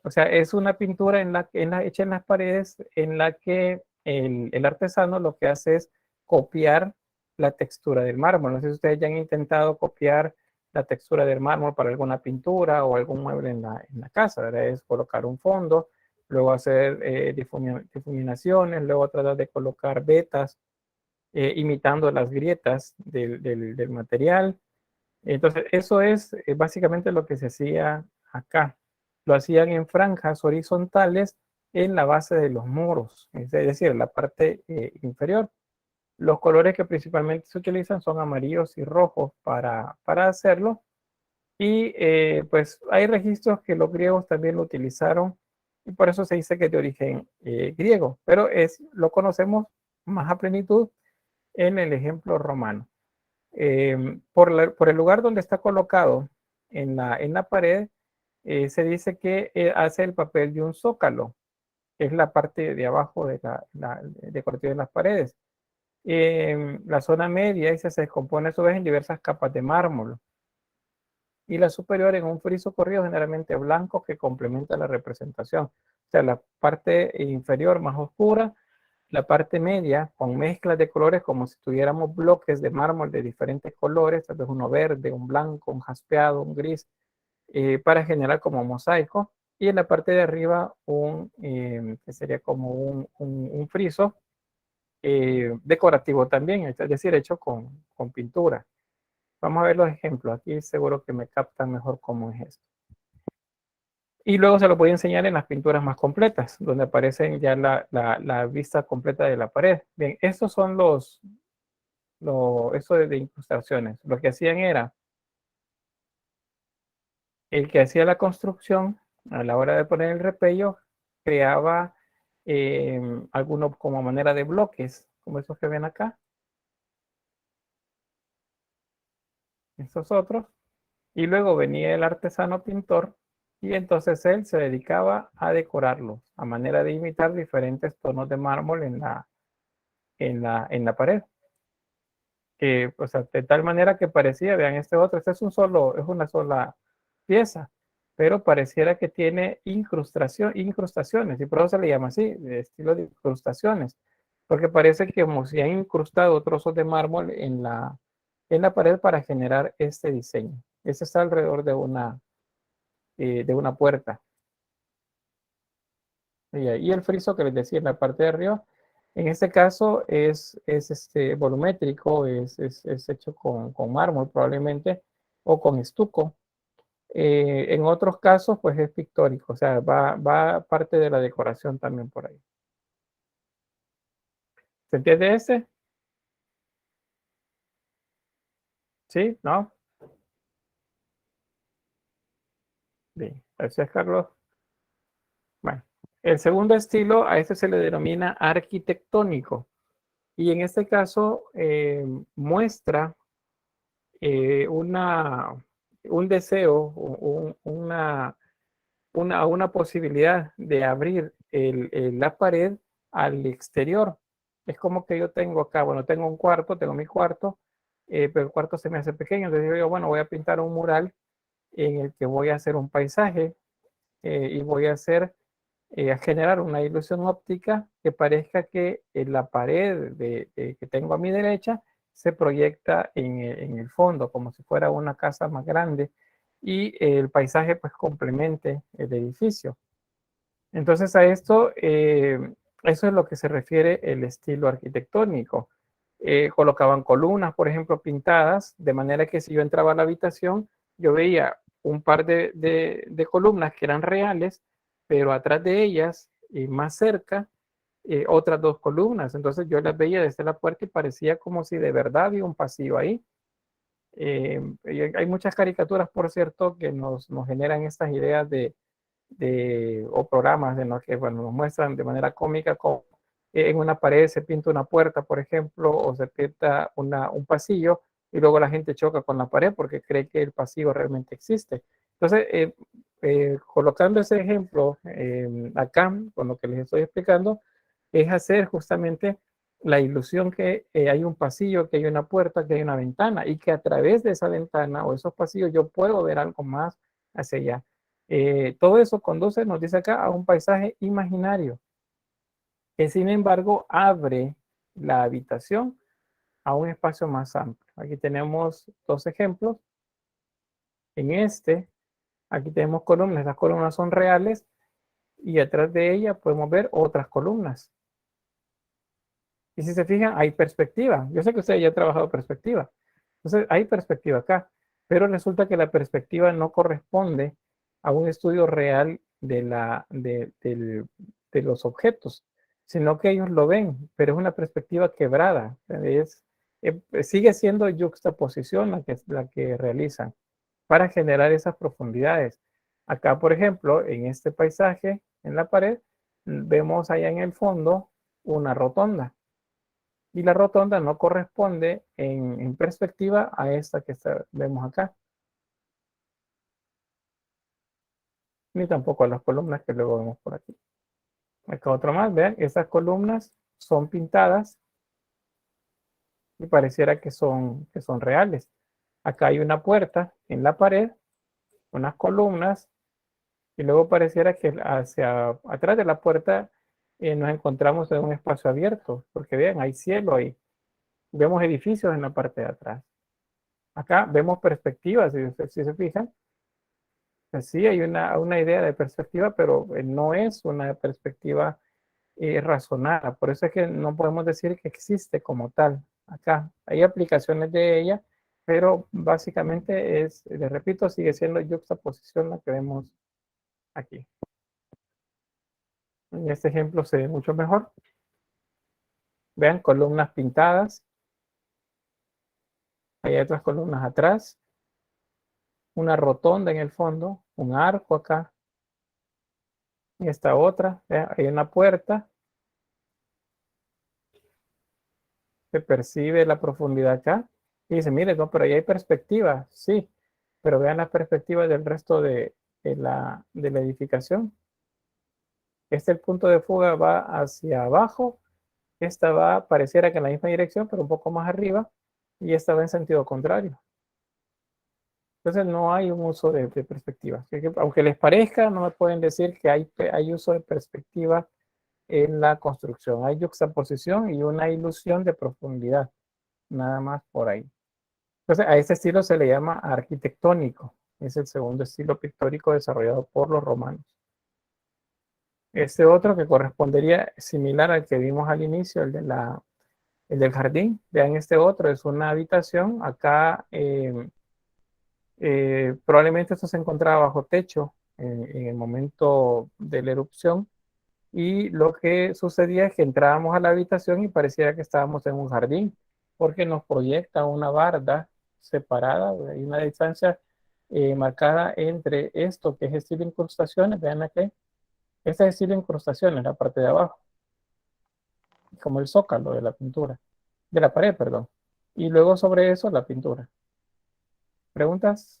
O sea, es una pintura hecha en las paredes en la que el artesano lo que hace es copiar la textura del mármol. No sé si ustedes ya han intentado copiar la textura del mármol para alguna pintura o algún mueble en la casa, ¿verdad? Es colocar un fondo, luego hacer difuminaciones, luego tratar de colocar vetas imitando las grietas del material. Entonces, eso es básicamente lo que se hacía acá. Lo hacían en franjas horizontales en la base de los muros, es decir, en la parte inferior. Los colores que principalmente se utilizan son amarillos y rojos para hacerlo. Y pues hay registros que los griegos también lo utilizaron y por eso se dice que es de origen griego, pero lo conocemos más a plenitud en el ejemplo romano. Por el lugar donde está colocado en la pared, se dice que hace el papel de un zócalo, que es la parte de abajo de decorativa de las paredes. La zona media esa se descompone a su vez en diversas capas de mármol. Y la superior en un friso corrido generalmente blanco que complementa la representación. O sea, la parte inferior más oscura, la parte media con mezclas de colores como si tuviéramos bloques de mármol de diferentes colores, tal vez uno verde, un blanco, un jaspeado, un gris, para generar como mosaico. Y en la parte de arriba que sería como un friso decorativo también, es decir, hecho con pintura. Vamos a ver los ejemplos. Aquí seguro que me captan mejor cómo es esto. Y luego se lo voy a enseñar en las pinturas más completas, donde aparecen ya la vista completa de la pared. Bien, estos son eso de incrustaciones. Lo que hacían era, el que hacía la construcción, a la hora de poner el repello, creaba algunos como manera de bloques, como esos que ven acá. Estos otros. Y luego venía el artesano pintor y entonces él se dedicaba a decorarlos a manera de imitar diferentes tonos de mármol en la pared. O sea, de tal manera que parecía, vean este es una sola pieza, pero pareciera que tiene incrustaciones, y por eso se le llama así, de estilo de incrustaciones, porque parece que como si han incrustado trozos de mármol en la pared para generar este diseño. Este está alrededor de una puerta. Y el friso que les decía en la parte de arriba, en este caso es volumétrico, es hecho con mármol probablemente, o con estuco. En otros casos, pues es pictórico, o sea, va parte de la decoración también por ahí. ¿Se entiende ese? ¿Sí? ¿No? Bien, gracias, Carlos. Bueno, el segundo estilo, a este se le denomina arquitectónico. Y en este caso muestra un deseo, una posibilidad de abrir la pared al exterior. Es como que yo tengo acá, bueno, tengo un cuarto, tengo mi cuarto, pero el cuarto se me hace pequeño, entonces digo, bueno, voy a pintar un mural en el que voy a hacer un paisaje y voy a generar una ilusión óptica que parezca que la pared que tengo a mi derecha se proyecta en el fondo, como si fuera una casa más grande, y el paisaje pues complemente el edificio. Entonces a esto, eso es lo que se refiere el estilo arquitectónico. Colocaban columnas, por ejemplo, pintadas, de manera que si yo entraba a la habitación, yo veía un par de columnas que eran reales, pero atrás de ellas, y más cerca, otras dos columnas. Entonces yo las veía desde la puerta y parecía como si de verdad había un pasillo ahí. Y hay muchas caricaturas, por cierto, que nos generan estas ideas o programas en los que bueno, nos muestran de manera cómica cómo en una pared se pinta una puerta, por ejemplo, o se pinta un pasillo y luego la gente choca con la pared porque cree que el pasillo realmente existe. Entonces, colocando ese ejemplo acá, con lo que les estoy explicando, es hacer justamente la ilusión que hay un pasillo, que hay una puerta, que hay una ventana y que a través de esa ventana o esos pasillos yo puedo ver algo más hacia allá. Todo eso conduce, nos dice acá, a un paisaje imaginario que sin embargo abre la habitación a un espacio más amplio. Aquí tenemos dos ejemplos. En aquí tenemos columnas, las columnas son reales y atrás de ellas podemos ver otras columnas. Y si se fijan, hay perspectiva. Yo sé que ustedes ya han trabajado perspectiva. Entonces, hay perspectiva acá, pero resulta que la perspectiva no corresponde a un estudio real de los objetos, sino que ellos lo ven, pero es una perspectiva quebrada. Sigue siendo yuxtaposición la que realizan para generar esas profundidades. Acá, por ejemplo, en este paisaje, en la pared, vemos allá en el fondo una rotonda. Y la rotonda no corresponde en perspectiva a esta que vemos acá. Ni tampoco a las columnas que luego vemos por aquí. Acá otro más, vean, estas columnas son pintadas y pareciera que son reales. Acá hay una puerta en la pared, unas columnas, y luego pareciera que hacia atrás de la puerta nos encontramos en un espacio abierto, porque vean, hay cielo ahí. Vemos edificios en la parte de atrás. Acá vemos perspectivas, si se fijan. Sí, hay una idea de perspectiva, pero no es una perspectiva razonada. Por eso es que no podemos decir que existe como tal. Acá hay aplicaciones de ella, pero básicamente es, les repito, sigue siendo yuxtaposición la que vemos aquí. En este ejemplo se ve mucho mejor. Vean, columnas pintadas. Hay otras columnas atrás. Una rotonda en el fondo. Un arco acá. Y esta otra. Vean, hay una puerta. Se percibe la profundidad acá. Y dice, mire, no, pero ahí hay perspectiva. Sí, pero vean las perspectivas del resto de la edificación. El punto de fuga va hacia abajo. Esta va, pareciera que en la misma dirección, pero un poco más arriba. Y esta va en sentido contrario. Entonces no hay un uso de perspectiva. Aunque les parezca, no me pueden decir que hay uso de perspectiva en la construcción. Hay yuxtaposición y una ilusión de profundidad. Nada más por ahí. Entonces a este estilo se le llama arquitectónico. Es el segundo estilo pictórico desarrollado por los romanos. Este otro que correspondería similar al que vimos al inicio, el del jardín. Vean, este otro es una habitación. Acá probablemente esto se encontraba bajo techo en el momento de la erupción. Y lo que sucedía es que entrábamos a la habitación y pareciera que estábamos en un jardín, porque nos proyecta una barda separada, hay una distancia marcada entre esto que es estilo incrustaciones. Vean aquí, este es estilo incrustaciones, la parte de abajo, como el zócalo de la pintura, de la pared, perdón. Y luego sobre eso la pintura. ¿Preguntas?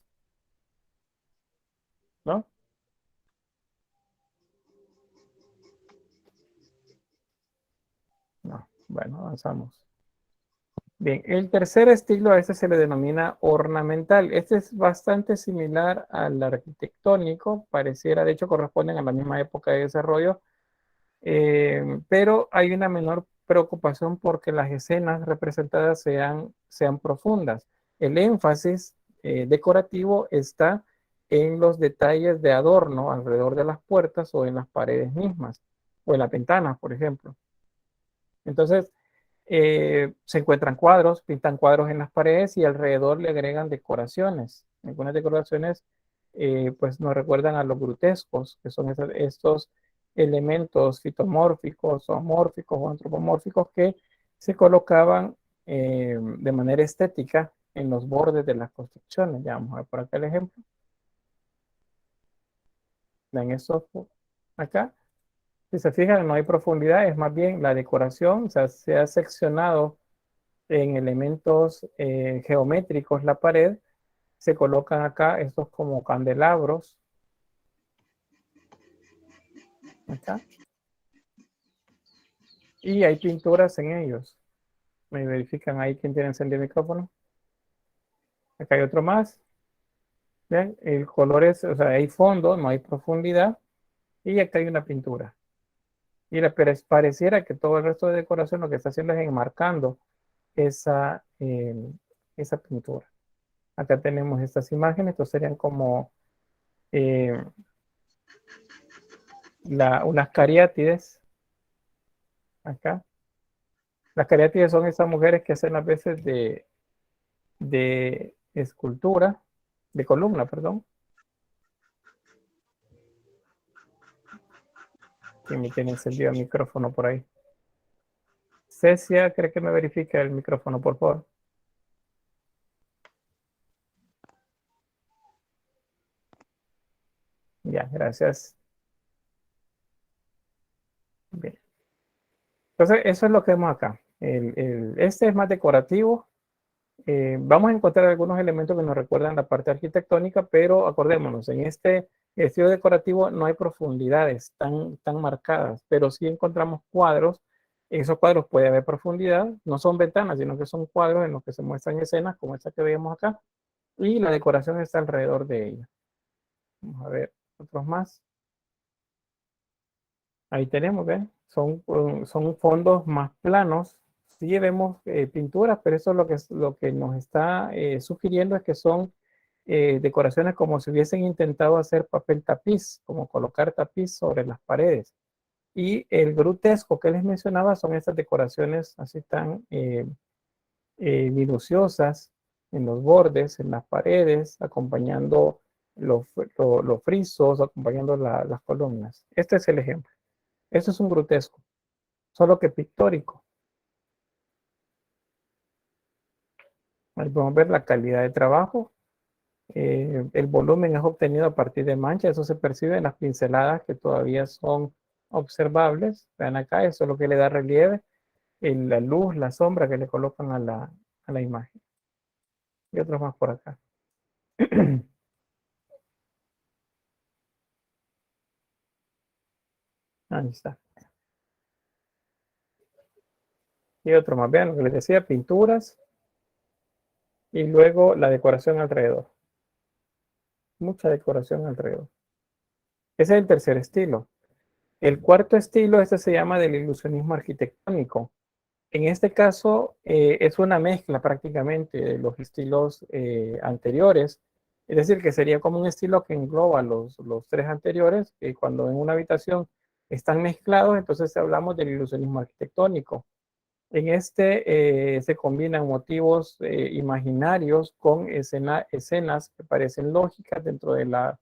¿No? No. Bueno, avanzamos. Bien, el tercer estilo a este se le denomina ornamental. Este es bastante similar al arquitectónico, pareciera, de hecho corresponden a la misma época de desarrollo, pero hay una menor preocupación porque las escenas representadas sean profundas. El énfasis decorativo está en los detalles de adorno alrededor de las puertas o en las paredes mismas, o en las ventanas, por ejemplo. Entonces, se encuentran cuadros, pintan cuadros en las paredes y alrededor le agregan decoraciones. Algunas decoraciones pues nos recuerdan a los grutescos, que son estos elementos fitomórficos o mórficos o antropomórficos que se colocaban de manera estética en los bordes de las construcciones. Ya vamos a ver por acá el ejemplo. Ven eso acá. Si se fijan, no hay profundidad, es más bien la decoración, o sea, se ha seccionado en elementos geométricos la pared, se colocan acá estos como candelabros, acá, y hay pinturas en ellos. Me verifican ahí quién tiene encendido el micrófono. Acá hay otro más. ¿Ven? El color es, o sea, hay fondo, no hay profundidad, y acá hay una pintura. Y pareciera que todo el resto de decoración lo que está haciendo es enmarcando esa pintura. Acá tenemos estas imágenes, estos serían como unas cariátides. Acá. Las cariátides son esas mujeres que hacen a veces de escultura, de columna, perdón. Que me tiene encendido el micrófono por ahí. Cecia, ¿cree que me verifique el micrófono, por favor? Ya, gracias. Bien. Entonces, eso es lo que vemos acá. Este es más decorativo. Vamos a encontrar algunos elementos que nos recuerdan la parte arquitectónica, pero acordémonos, en este estilo decorativo no hay profundidades tan marcadas, pero sí encontramos cuadros En esos cuadros puede haber profundidad, no son ventanas, sino que son cuadros en los que se muestran escenas como esta que vemos acá, y la decoración está alrededor de ella. Vamos a ver otros más. Ahí tenemos, ¿ven? Son fondos más planos. Sí vemos pinturas, pero eso lo que nos está sugiriendo es que son decoraciones como si hubiesen intentado hacer papel tapiz, como colocar tapiz sobre las paredes. Y el grutesco que les mencionaba son estas decoraciones así tan minuciosas en los bordes, en las paredes, acompañando los frisos, acompañando las columnas. Este es el ejemplo. Esto es un grutesco, solo que pictórico. Ahí podemos ver la calidad de trabajo. El volumen es obtenido a partir de manchas. Eso se percibe en las pinceladas que todavía son observables. Vean acá, eso es lo que le da relieve. La luz, la sombra que le colocan a la imagen. Y otros más por acá. Ahí está. Y otro más. Vean lo que les decía, pinturas. Y luego la decoración alrededor. Mucha decoración alrededor. Ese es el tercer estilo. El cuarto estilo, este se llama del ilusionismo arquitectónico. En este caso es una mezcla prácticamente de los estilos anteriores. Es decir, que sería como un estilo que engloba los tres anteriores, que cuando en una habitación están mezclados, entonces hablamos del ilusionismo arquitectónico. En este se combinan motivos imaginarios con escenas que parecen lógicas dentro de la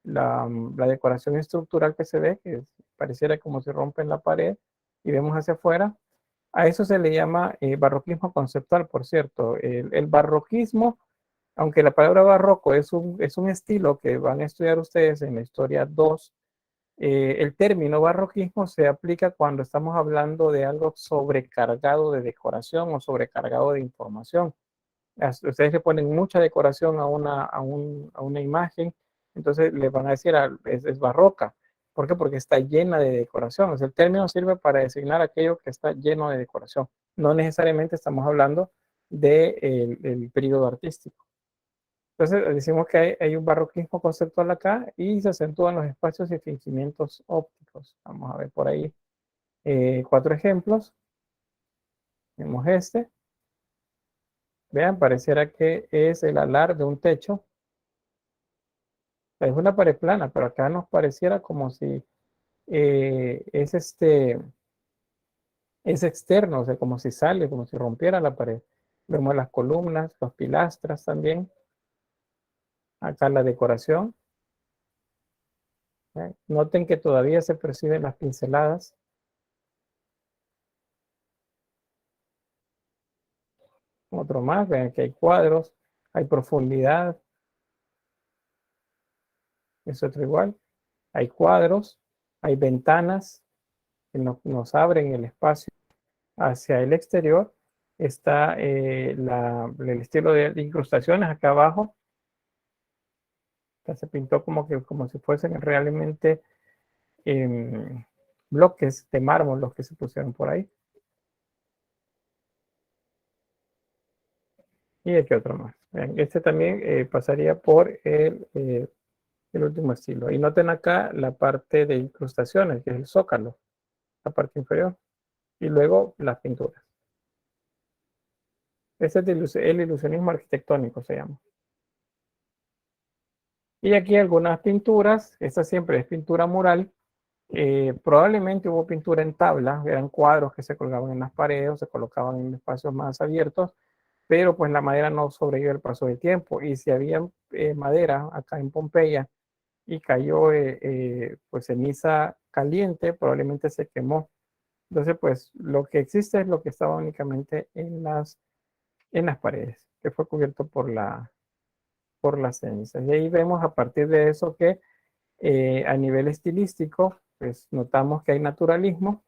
decoración estructural que se ve, que pareciera como si rompen la pared y vemos hacia afuera. A eso se le llama barroquismo conceptual, por cierto. El barroquismo, aunque la palabra barroco es un estilo que van a estudiar ustedes en la historia 2, el término barroquismo se aplica cuando estamos hablando de algo sobrecargado de decoración o sobrecargado de información. Ustedes le ponen mucha decoración a una imagen, entonces le van a decir es barroca. ¿Por qué? Porque está llena de decoración. O sea, el término sirve para designar aquello que está lleno de decoración. No necesariamente estamos hablando del periodo artístico. Entonces decimos que hay un barroquismo conceptual acá y se acentúan los espacios y fingimientos ópticos. Vamos a ver por ahí 4 ejemplos. Tenemos este. Vean, pareciera que es el alar de un techo. Es una pared plana, pero acá nos pareciera como si es externo, o sea, como si sale, como si rompiera la pared. Vemos las columnas, las pilastras también. Acá la decoración. Noten que todavía se perciben las pinceladas. Otro más, vean que hay cuadros, hay profundidad. Es otro igual. Hay cuadros, hay ventanas que nos abren el espacio hacia el exterior. Está el estilo de incrustaciones acá abajo. Se pintó como si fuesen realmente bloques de mármol los que se pusieron por ahí. Y aquí otro más. Este también pasaría por el último estilo. Y noten acá la parte de incrustaciones, que es el zócalo, la parte inferior. Y luego las pinturas. Este es el ilusionismo arquitectónico, se llama. Y aquí algunas pinturas. Esta siempre es pintura mural. Probablemente hubo pintura en tabla, eran cuadros que se colgaban en las paredes o se colocaban en espacios más abiertos, pero pues la madera no sobrevivió el paso del tiempo. Y si había madera acá en Pompeya y cayó pues ceniza caliente, probablemente se quemó. Entonces pues lo que existe es lo que estaba únicamente en las paredes, que fue cubierto por las cenizas. Y ahí vemos a partir de eso que a nivel estilístico, pues notamos que hay naturalismo,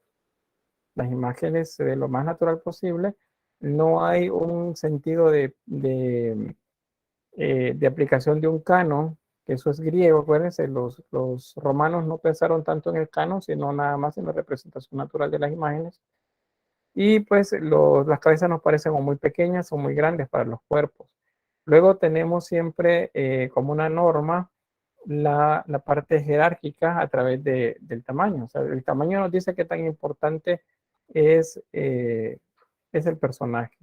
las imágenes se ven lo más natural posible, no hay un sentido de aplicación de un canon, que eso es griego. Acuérdense, los romanos no pensaron tanto en el canon, sino nada más en la representación natural de las imágenes. Y pues las cabezas nos parecen o muy pequeñas o muy grandes para los cuerpos. Luego tenemos siempre como una norma la parte jerárquica a través del tamaño. O sea, el tamaño nos dice qué tan importante es el personaje.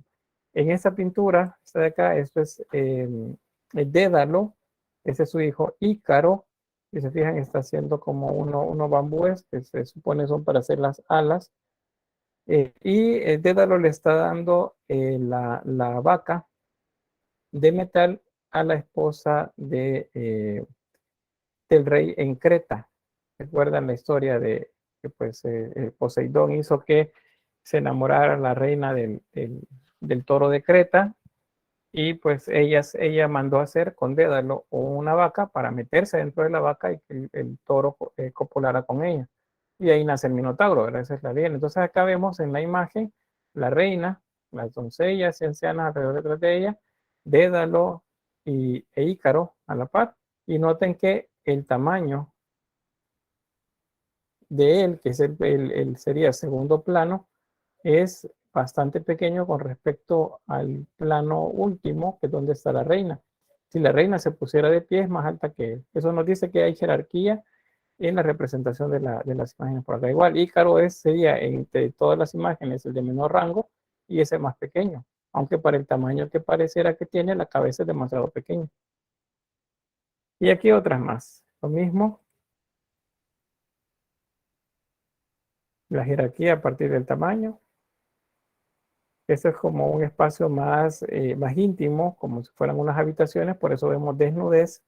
En esta pintura, esta de acá, esto es el Dédalo, ese es su hijo Ícaro, y se fijan, está haciendo como unos bambúes que se supone son para hacer las alas. Y el Dédalo le está dando la vaca de metal a la esposa del rey en Creta. ¿Recuerdan la historia de que pues Poseidón hizo que se enamorara la reina del toro de Creta? Y pues ella mandó a hacer con Dédalo una vaca para meterse dentro de la vaca y que el toro copulara con ella. Y ahí nace el Minotauro, ¿verdad? Esa es la bien. Entonces acá vemos en la imagen la reina, las doncellas y ancianas alrededor de ella, Dédalo e Ícaro a la par. Y noten que el tamaño de él, que es sería el segundo plano, es bastante pequeño con respecto al plano último, que es donde está la reina. Si la reina se pusiera de pie, es más alta que él. Eso nos dice que hay jerarquía en la representación de las imágenes por acá. Igual, Ícaro sería entre todas las imágenes el de menor rango y ese más pequeño, aunque para el tamaño que pareciera que tiene, la cabeza es demasiado pequeña. Y aquí otras más. Lo mismo, la jerarquía a partir del tamaño. Esto es como un espacio más íntimo, como si fueran unas habitaciones, por eso vemos desnudez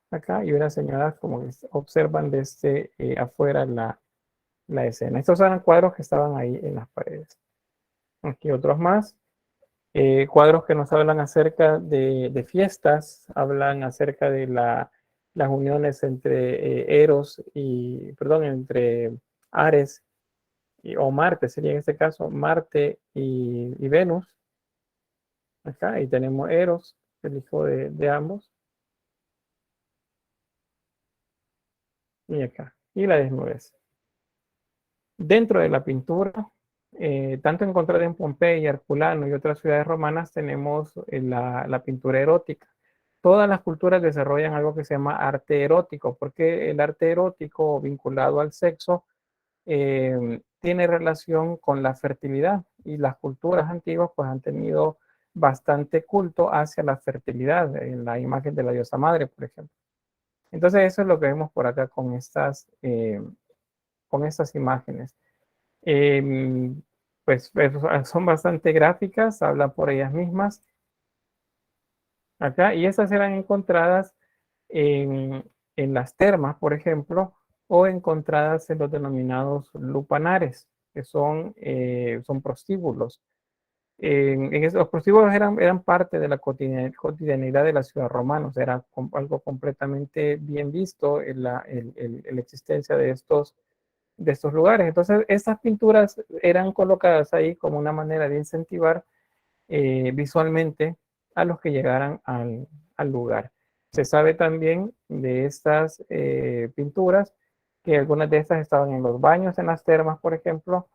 acá y unas señoras como que observan desde afuera la escena. Estos eran cuadros que estaban ahí en las paredes. Aquí otros más. Cuadros que nos hablan acerca de fiestas, hablan acerca de las uniones entre entre Ares o Marte, sería en este caso Marte y Venus. Acá, y tenemos Eros, el hijo de ambos. Y acá, y la desnudez. Dentro de la pintura, tanto encontrada en Pompeya, Herculano y otras ciudades romanas, tenemos la pintura erótica. Todas las culturas desarrollan algo que se llama arte erótico, porque el arte erótico vinculado al sexo tiene relación con la fertilidad, y las culturas antiguas pues han tenido bastante culto hacia la fertilidad, en la imagen de la diosa madre, por ejemplo. Entonces eso es lo que vemos por acá con estas imágenes. Pues son bastante gráficas, hablan por ellas mismas acá, y estas eran encontradas en las termas, por ejemplo, o encontradas en los denominados lupanares, que son prostíbulos. Los prostíbulos eran parte de la cotidianidad de la ciudad romana, era algo completamente bien visto en la existencia de estos lugares. Entonces, estas pinturas eran colocadas ahí como una manera de incentivar visualmente a los que llegaran al lugar. Se sabe también de estas pinturas que algunas de estas estaban en los baños, en las termas, por ejemplo.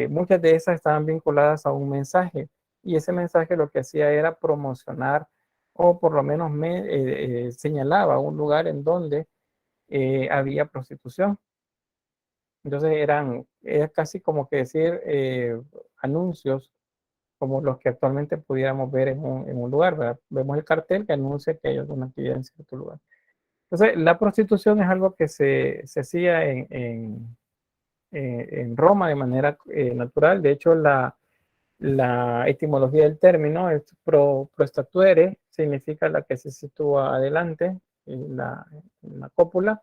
Muchas de esas estaban vinculadas a un mensaje, y ese mensaje lo que hacía era promocionar, o por lo menos señalaba un lugar en donde había prostitución. Entonces era casi como que decir anuncios como los que actualmente pudiéramos ver en un lugar, ¿verdad? Vemos el cartel que anuncia que hay alguna actividad en cierto lugar. Entonces, la prostitución es algo que se hacía en Roma de manera natural. De hecho, la etimología del término es prostatuere, significa la que se sitúa adelante en la cópula.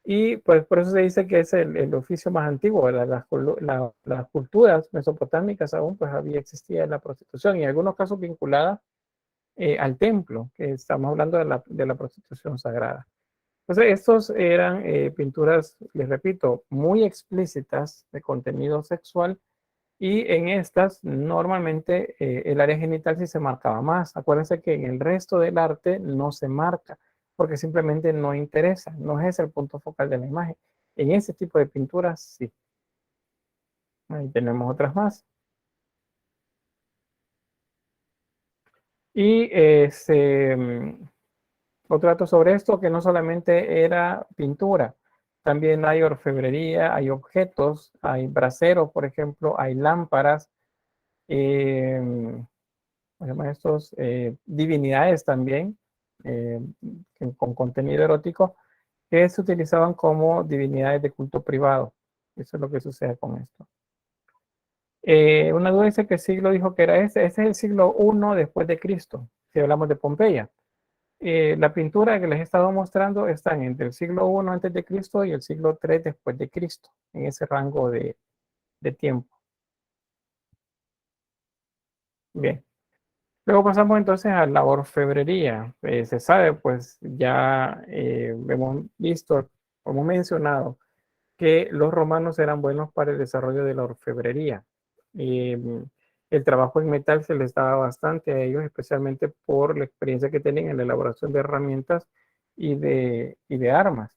Y pues por eso se dice que es el oficio más antiguo, ¿verdad? Las culturas mesopotámicas aún pues existía la prostitución, y en algunos casos vinculada al templo, que estamos hablando de la prostitución sagrada. Entonces estos eran pinturas, les repito, muy explícitas de contenido sexual, y en estas normalmente el área genital sí se marcaba más. Acuérdense que en el resto del arte no se marca, porque simplemente no interesa, no es el punto focal de la imagen. En ese tipo de pinturas sí. Ahí tenemos otras más. Y otro dato sobre esto, que no solamente era pintura, también hay orfebrería, hay objetos, hay braseros, por ejemplo, hay lámparas, ¿cómo se llaman estos? Divinidades también, eh, con contenido erótico, que se utilizaban como divinidades de culto privado. Eso es lo que sucede con esto. Una duda dice que siglo dijo que era ese. Ese es el siglo I después de Cristo, si hablamos de Pompeya. La pintura que les he estado mostrando está entre el siglo I antes de Cristo y el siglo III después de Cristo, en ese rango de tiempo. Bien. Luego pasamos entonces a la orfebrería. Se sabe, pues ya hemos visto, hemos mencionado, que los romanos eran buenos para el desarrollo de la orfebrería. El trabajo en metal se les daba bastante a ellos, especialmente por la experiencia que tienen en la elaboración de herramientas y de armas.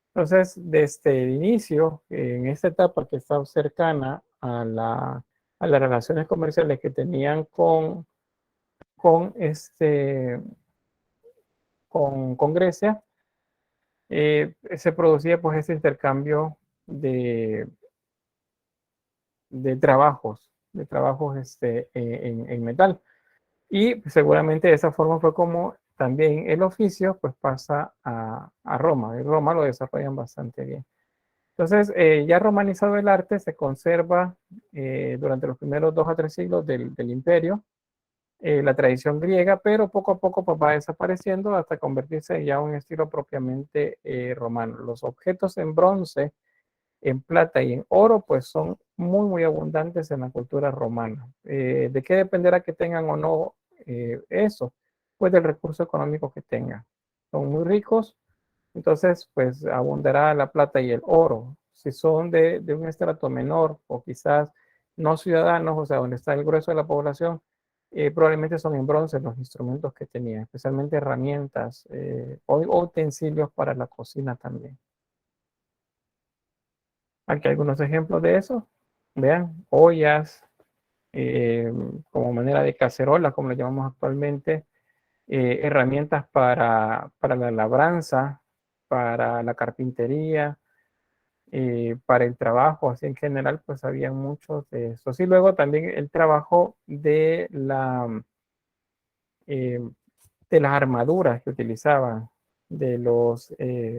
Entonces, desde el inicio, en esta etapa que está cercana a las relaciones comerciales que tenían con, con Grecia, se producía pues ese intercambio de, de trabajos en metal. Y seguramente de esa forma fue como también el oficio pues pasa a Roma. En Roma lo desarrollan bastante bien. Entonces, ya romanizado el arte, se conserva durante los primeros 2 a 3 siglos del imperio, la tradición griega, pero poco a poco pues, va desapareciendo hasta convertirse ya en un estilo propiamente romano. Los objetos en bronce, en plata y en oro, pues son muy abundantes en la cultura romana. ¿De qué dependerá que tengan o no eso? Pues del recurso económico que tengan. Son muy ricos, entonces pues abundará la plata y el oro. Si son de un estrato menor o quizás no ciudadanos, o sea, donde está el grueso de la población, probablemente son en bronce los instrumentos que tenían, especialmente herramientas o utensilios para la cocina también. Aquí hay algunos ejemplos de eso. Vean, ollas, como manera de cacerola, como le llamamos actualmente, herramientas para la labranza, para la carpintería, para el trabajo, así en general, pues había muchos de estos. Y luego también el trabajo eh, de las armaduras que utilizaban, de los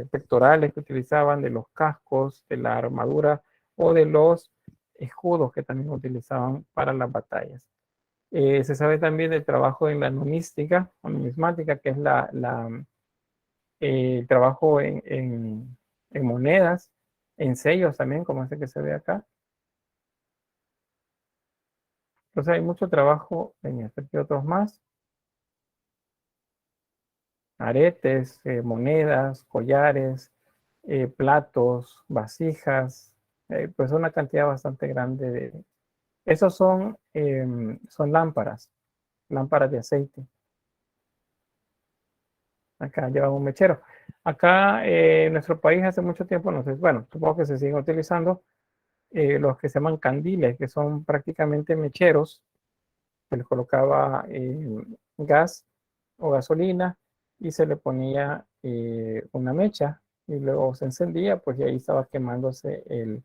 pectorales que utilizaban, de los cascos, de la armadura o de los escudos que también utilizaban para las batallas. Se sabe también del trabajo en la numística o numismática, que es el trabajo en monedas, en sellos también, como este que se ve acá. Entonces hay mucho trabajo en este y otros más. Aretes, monedas, collares, platos, vasijas, pues una cantidad bastante grande de... Esos son lámparas de aceite. Acá llevan un mechero. Acá en nuestro país hace mucho tiempo, no sé, bueno, supongo que se siguen utilizando los que se llaman candiles, que son prácticamente mecheros. Se les colocaba gas o gasolina y se le ponía una mecha y luego se encendía, pues y ahí estaba quemándose el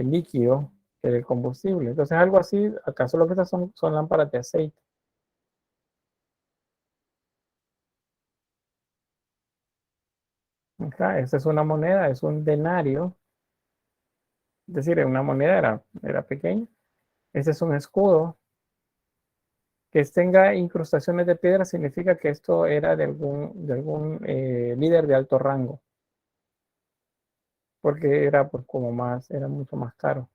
líquido, que era el combustible. Entonces algo así, acaso lo que estas son lámparas de aceite. Acá, esta es una moneda, es un denario, es decir, una moneda era pequeña. Este es un escudo. Que tenga incrustaciones de piedra significa que esto era de algún líder de alto rango, porque era pues como era mucho más caro.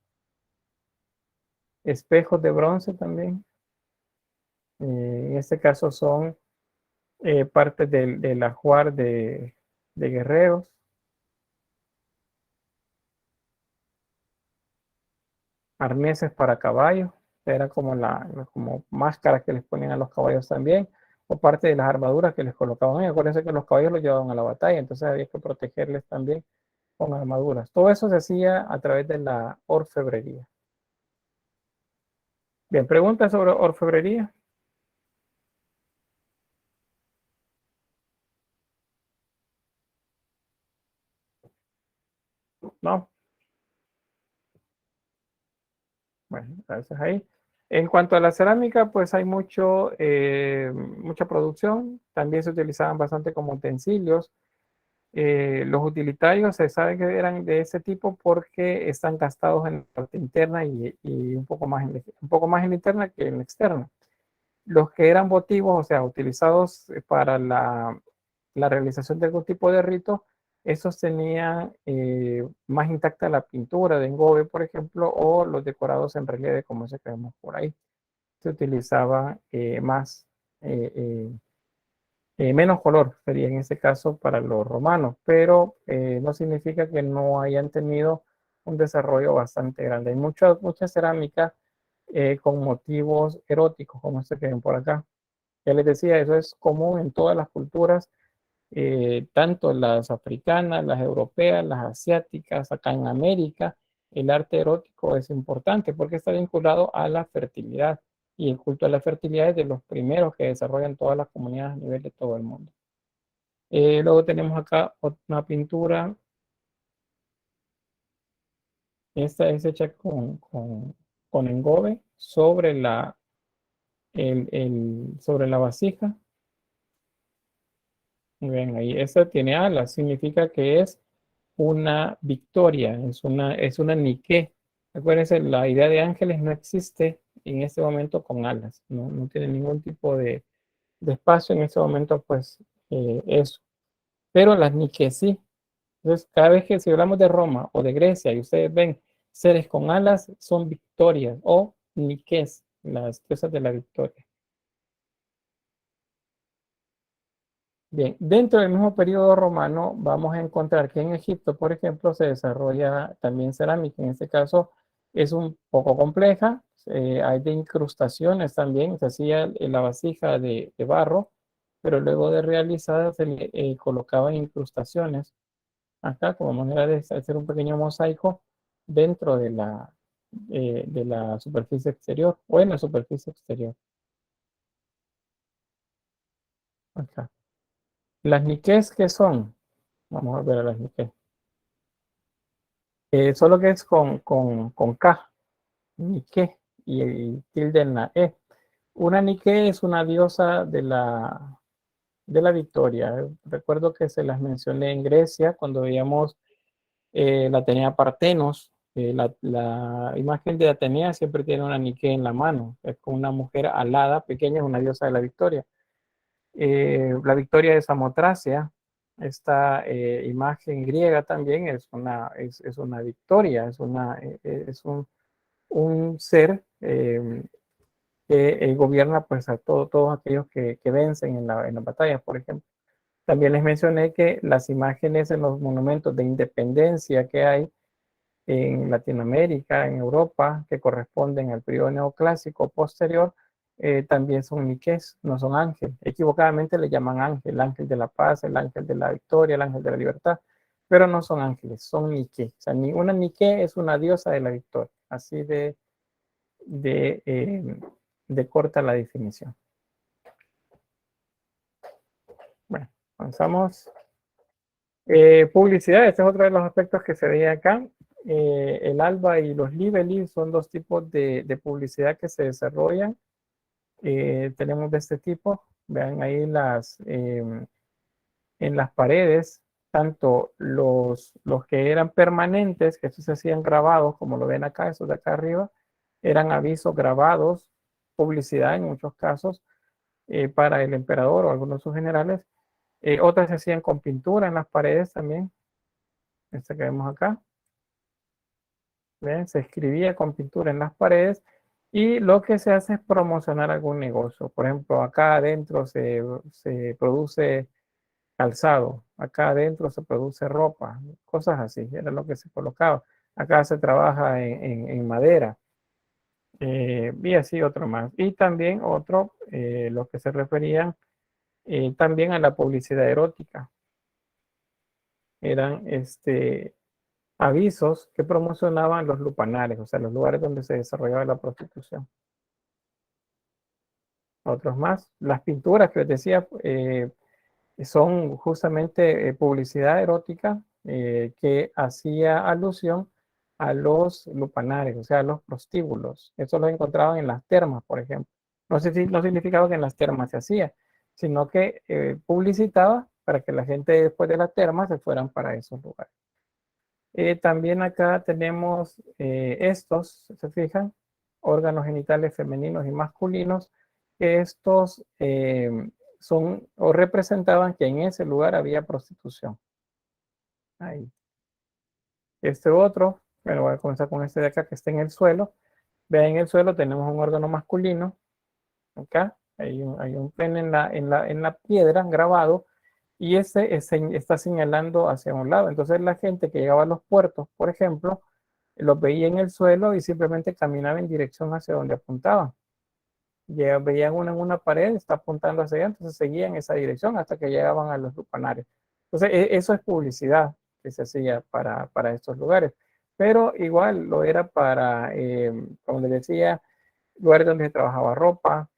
Espejos de bronce también, en este caso son partes del ajuar de guerreros. Arneses para caballos, era como como máscaras que les ponían a los caballos también, o parte de las armaduras que les colocaban. Y acuérdense que los caballos los llevaban a la batalla, entonces había que protegerles también con armaduras. Todo eso se hacía a través de la orfebrería. Bien, preguntas sobre orfebrería. No. Bueno, gracias ahí. En cuanto a la cerámica, pues hay mucha producción. También se utilizaban bastante como utensilios. Los utilitarios se sabe que eran de ese tipo porque están gastados en la parte interna y un poco más en la interna que en la externa. Los que eran votivos, o sea, utilizados para la realización de algún tipo de rito, esos tenían más intacta la pintura de engobe, por ejemplo, o los decorados en relieve, como ese que vemos por ahí. Se utilizaba menos color, sería en este caso para los romanos, pero no significa que no hayan tenido un desarrollo bastante grande. Hay mucha cerámica con motivos eróticos, como este que ven por acá. Ya les decía, eso es común en todas las culturas, tanto las africanas, las europeas, las asiáticas, acá en América. El arte erótico es importante porque está vinculado a la fertilidad, y el culto a la fertilidad es de los primeros que desarrollan todas las comunidades a nivel de todo el mundo. Luego tenemos acá una pintura. Esta es hecha con engobe sobre sobre la vasija. Ven ahí, esta tiene alas, significa que es una victoria, es una Nike. Acuérdense, la idea de ángeles no existe en este momento con alas, no tiene ningún tipo de espacio en este momento, pues eso. Pero las Nike sí. Entonces, cada vez que si hablamos de Roma o de Grecia y ustedes ven seres con alas, son victorias o Nikes, las diosas de la victoria. Bien, dentro del mismo periodo romano vamos a encontrar que en Egipto, por ejemplo, se desarrolla también cerámica. En este caso es un poco compleja. Hay de incrustaciones también. Se hacía en la vasija de barro, pero luego de realizada se le colocaban incrustaciones acá como manera de hacer un pequeño mosaico dentro de la superficie exterior o en la superficie exterior. Acá. Las niqués, ¿qué son? Vamos a ver a las niqués. Solo que es con K, Nike, y tilde en la E. Una Nike es una diosa de la victoria. Recuerdo que se las mencioné en Grecia cuando veíamos la Atenea Partenos. La imagen de Atenea siempre tiene una Nike en la mano. Es con una mujer alada, pequeña, es una diosa de la victoria. La victoria de Samotracia, esta imagen griega también es una victoria, es un ser que gobierna pues a todos aquellos que vencen en la batalla, por ejemplo. También les mencioné que las imágenes en los monumentos de independencia que hay en Latinoamérica, en Europa, que corresponden al periodo neoclásico posterior, también son niqués, no son ángeles. Equivocadamente le llaman ángel, el ángel de la paz, el ángel de la victoria, el ángel de la libertad, pero no son ángeles, son niqués. O sea, una niqué es una diosa de la victoria, así de corta la definición. Bueno, avanzamos. Publicidad, este es otro de los aspectos que se veía acá. El alba y los libeli son dos tipos de publicidad que se desarrollan. Tenemos de este tipo. Vean ahí en las paredes, tanto los que eran permanentes, que estos se hacían grabados, como lo ven acá, esos de acá arriba, eran avisos grabados, publicidad en muchos casos, para el emperador o algunos de sus generales. Otras se hacían con pintura en las paredes también. Esta que vemos acá. ¿Ven? Se escribía con pintura en las paredes y lo que se hace es promocionar algún negocio. Por ejemplo, acá adentro se produce calzado, acá adentro se produce ropa, cosas así, era lo que se colocaba. Acá se trabaja en madera, y así otro más. Y también otro, lo que se refería también a la publicidad erótica. Eran avisos que promocionaban los lupanares, o sea, los lugares donde se desarrollaba la prostitución. Otros más. Las pinturas que les decía son justamente publicidad erótica que hacía alusión a los lupanares, o sea, a los prostíbulos. Eso lo encontraban en las termas, por ejemplo. No sé si no significaba que en las termas se hacía, sino que publicitaba para que la gente después de las termas se fueran para esos lugares. También acá tenemos estos, ¿se fijan? Órganos genitales femeninos y masculinos, que estos son o representaban que en ese lugar había prostitución. Ahí. Este otro, bueno, voy a comenzar con este de acá que está en el suelo. Vean, en el suelo tenemos un órgano masculino. Acá hay un pene en la piedra grabado y ese está señalando hacia un lado. Entonces la gente que llegaba a los puertos, por ejemplo, los veía en el suelo y simplemente caminaba en dirección hacia donde apuntaban. Ya veían uno en una pared, está apuntando hacia allá, entonces seguían esa dirección hasta que llegaban a los lupanarios. Entonces eso es publicidad que se hacía para estos lugares. Pero igual lo era para, como les decía, lugares donde se trabajaba ropa,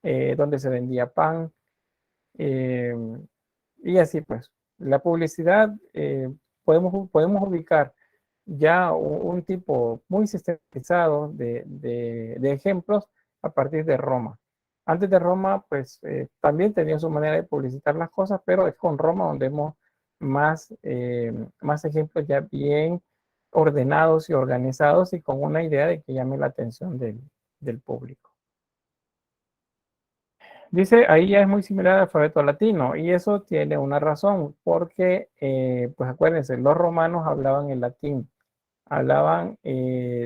donde se vendía pan, y así pues. La publicidad, podemos ubicar ya un tipo muy sistematizado de ejemplos a partir de Roma. Antes de Roma, pues también tenía su manera de publicitar las cosas, pero es con Roma donde vemos más ejemplos ya bien ordenados y organizados y con una idea de que llame la atención del público. Dice, ahí ya es muy similar al alfabeto latino y eso tiene una razón porque, pues acuérdense, los romanos hablaban el latín, hablaban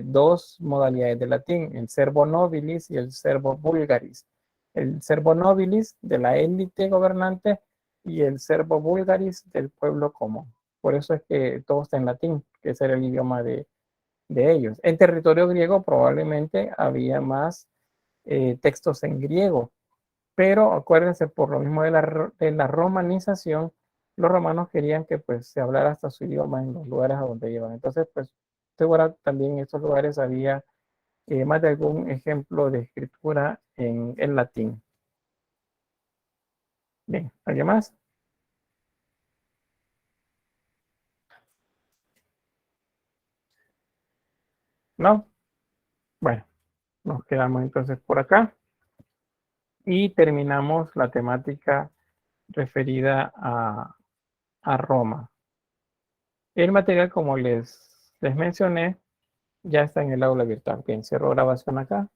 dos modalidades de latín, el serbo nobilis y el serbo vulgaris. El serbo nobilis de la élite gobernante y el serbo vulgaris del pueblo común. Por eso es que todo está en latín, que ese era el idioma de ellos. En territorio griego probablemente había más textos en griego, pero acuérdense, por lo mismo de la romanización, los romanos querían que pues se hablara hasta su idioma en los lugares a donde iban. Entonces, pues, seguro también en estos lugares había más de algún ejemplo de escritura en el latín. Bien, ¿alguien más? ¿No? Bueno, nos quedamos entonces por acá y terminamos la temática referida a Roma. El material, como les mencioné, ya está en el aula virtual. Bien, cierro grabación acá.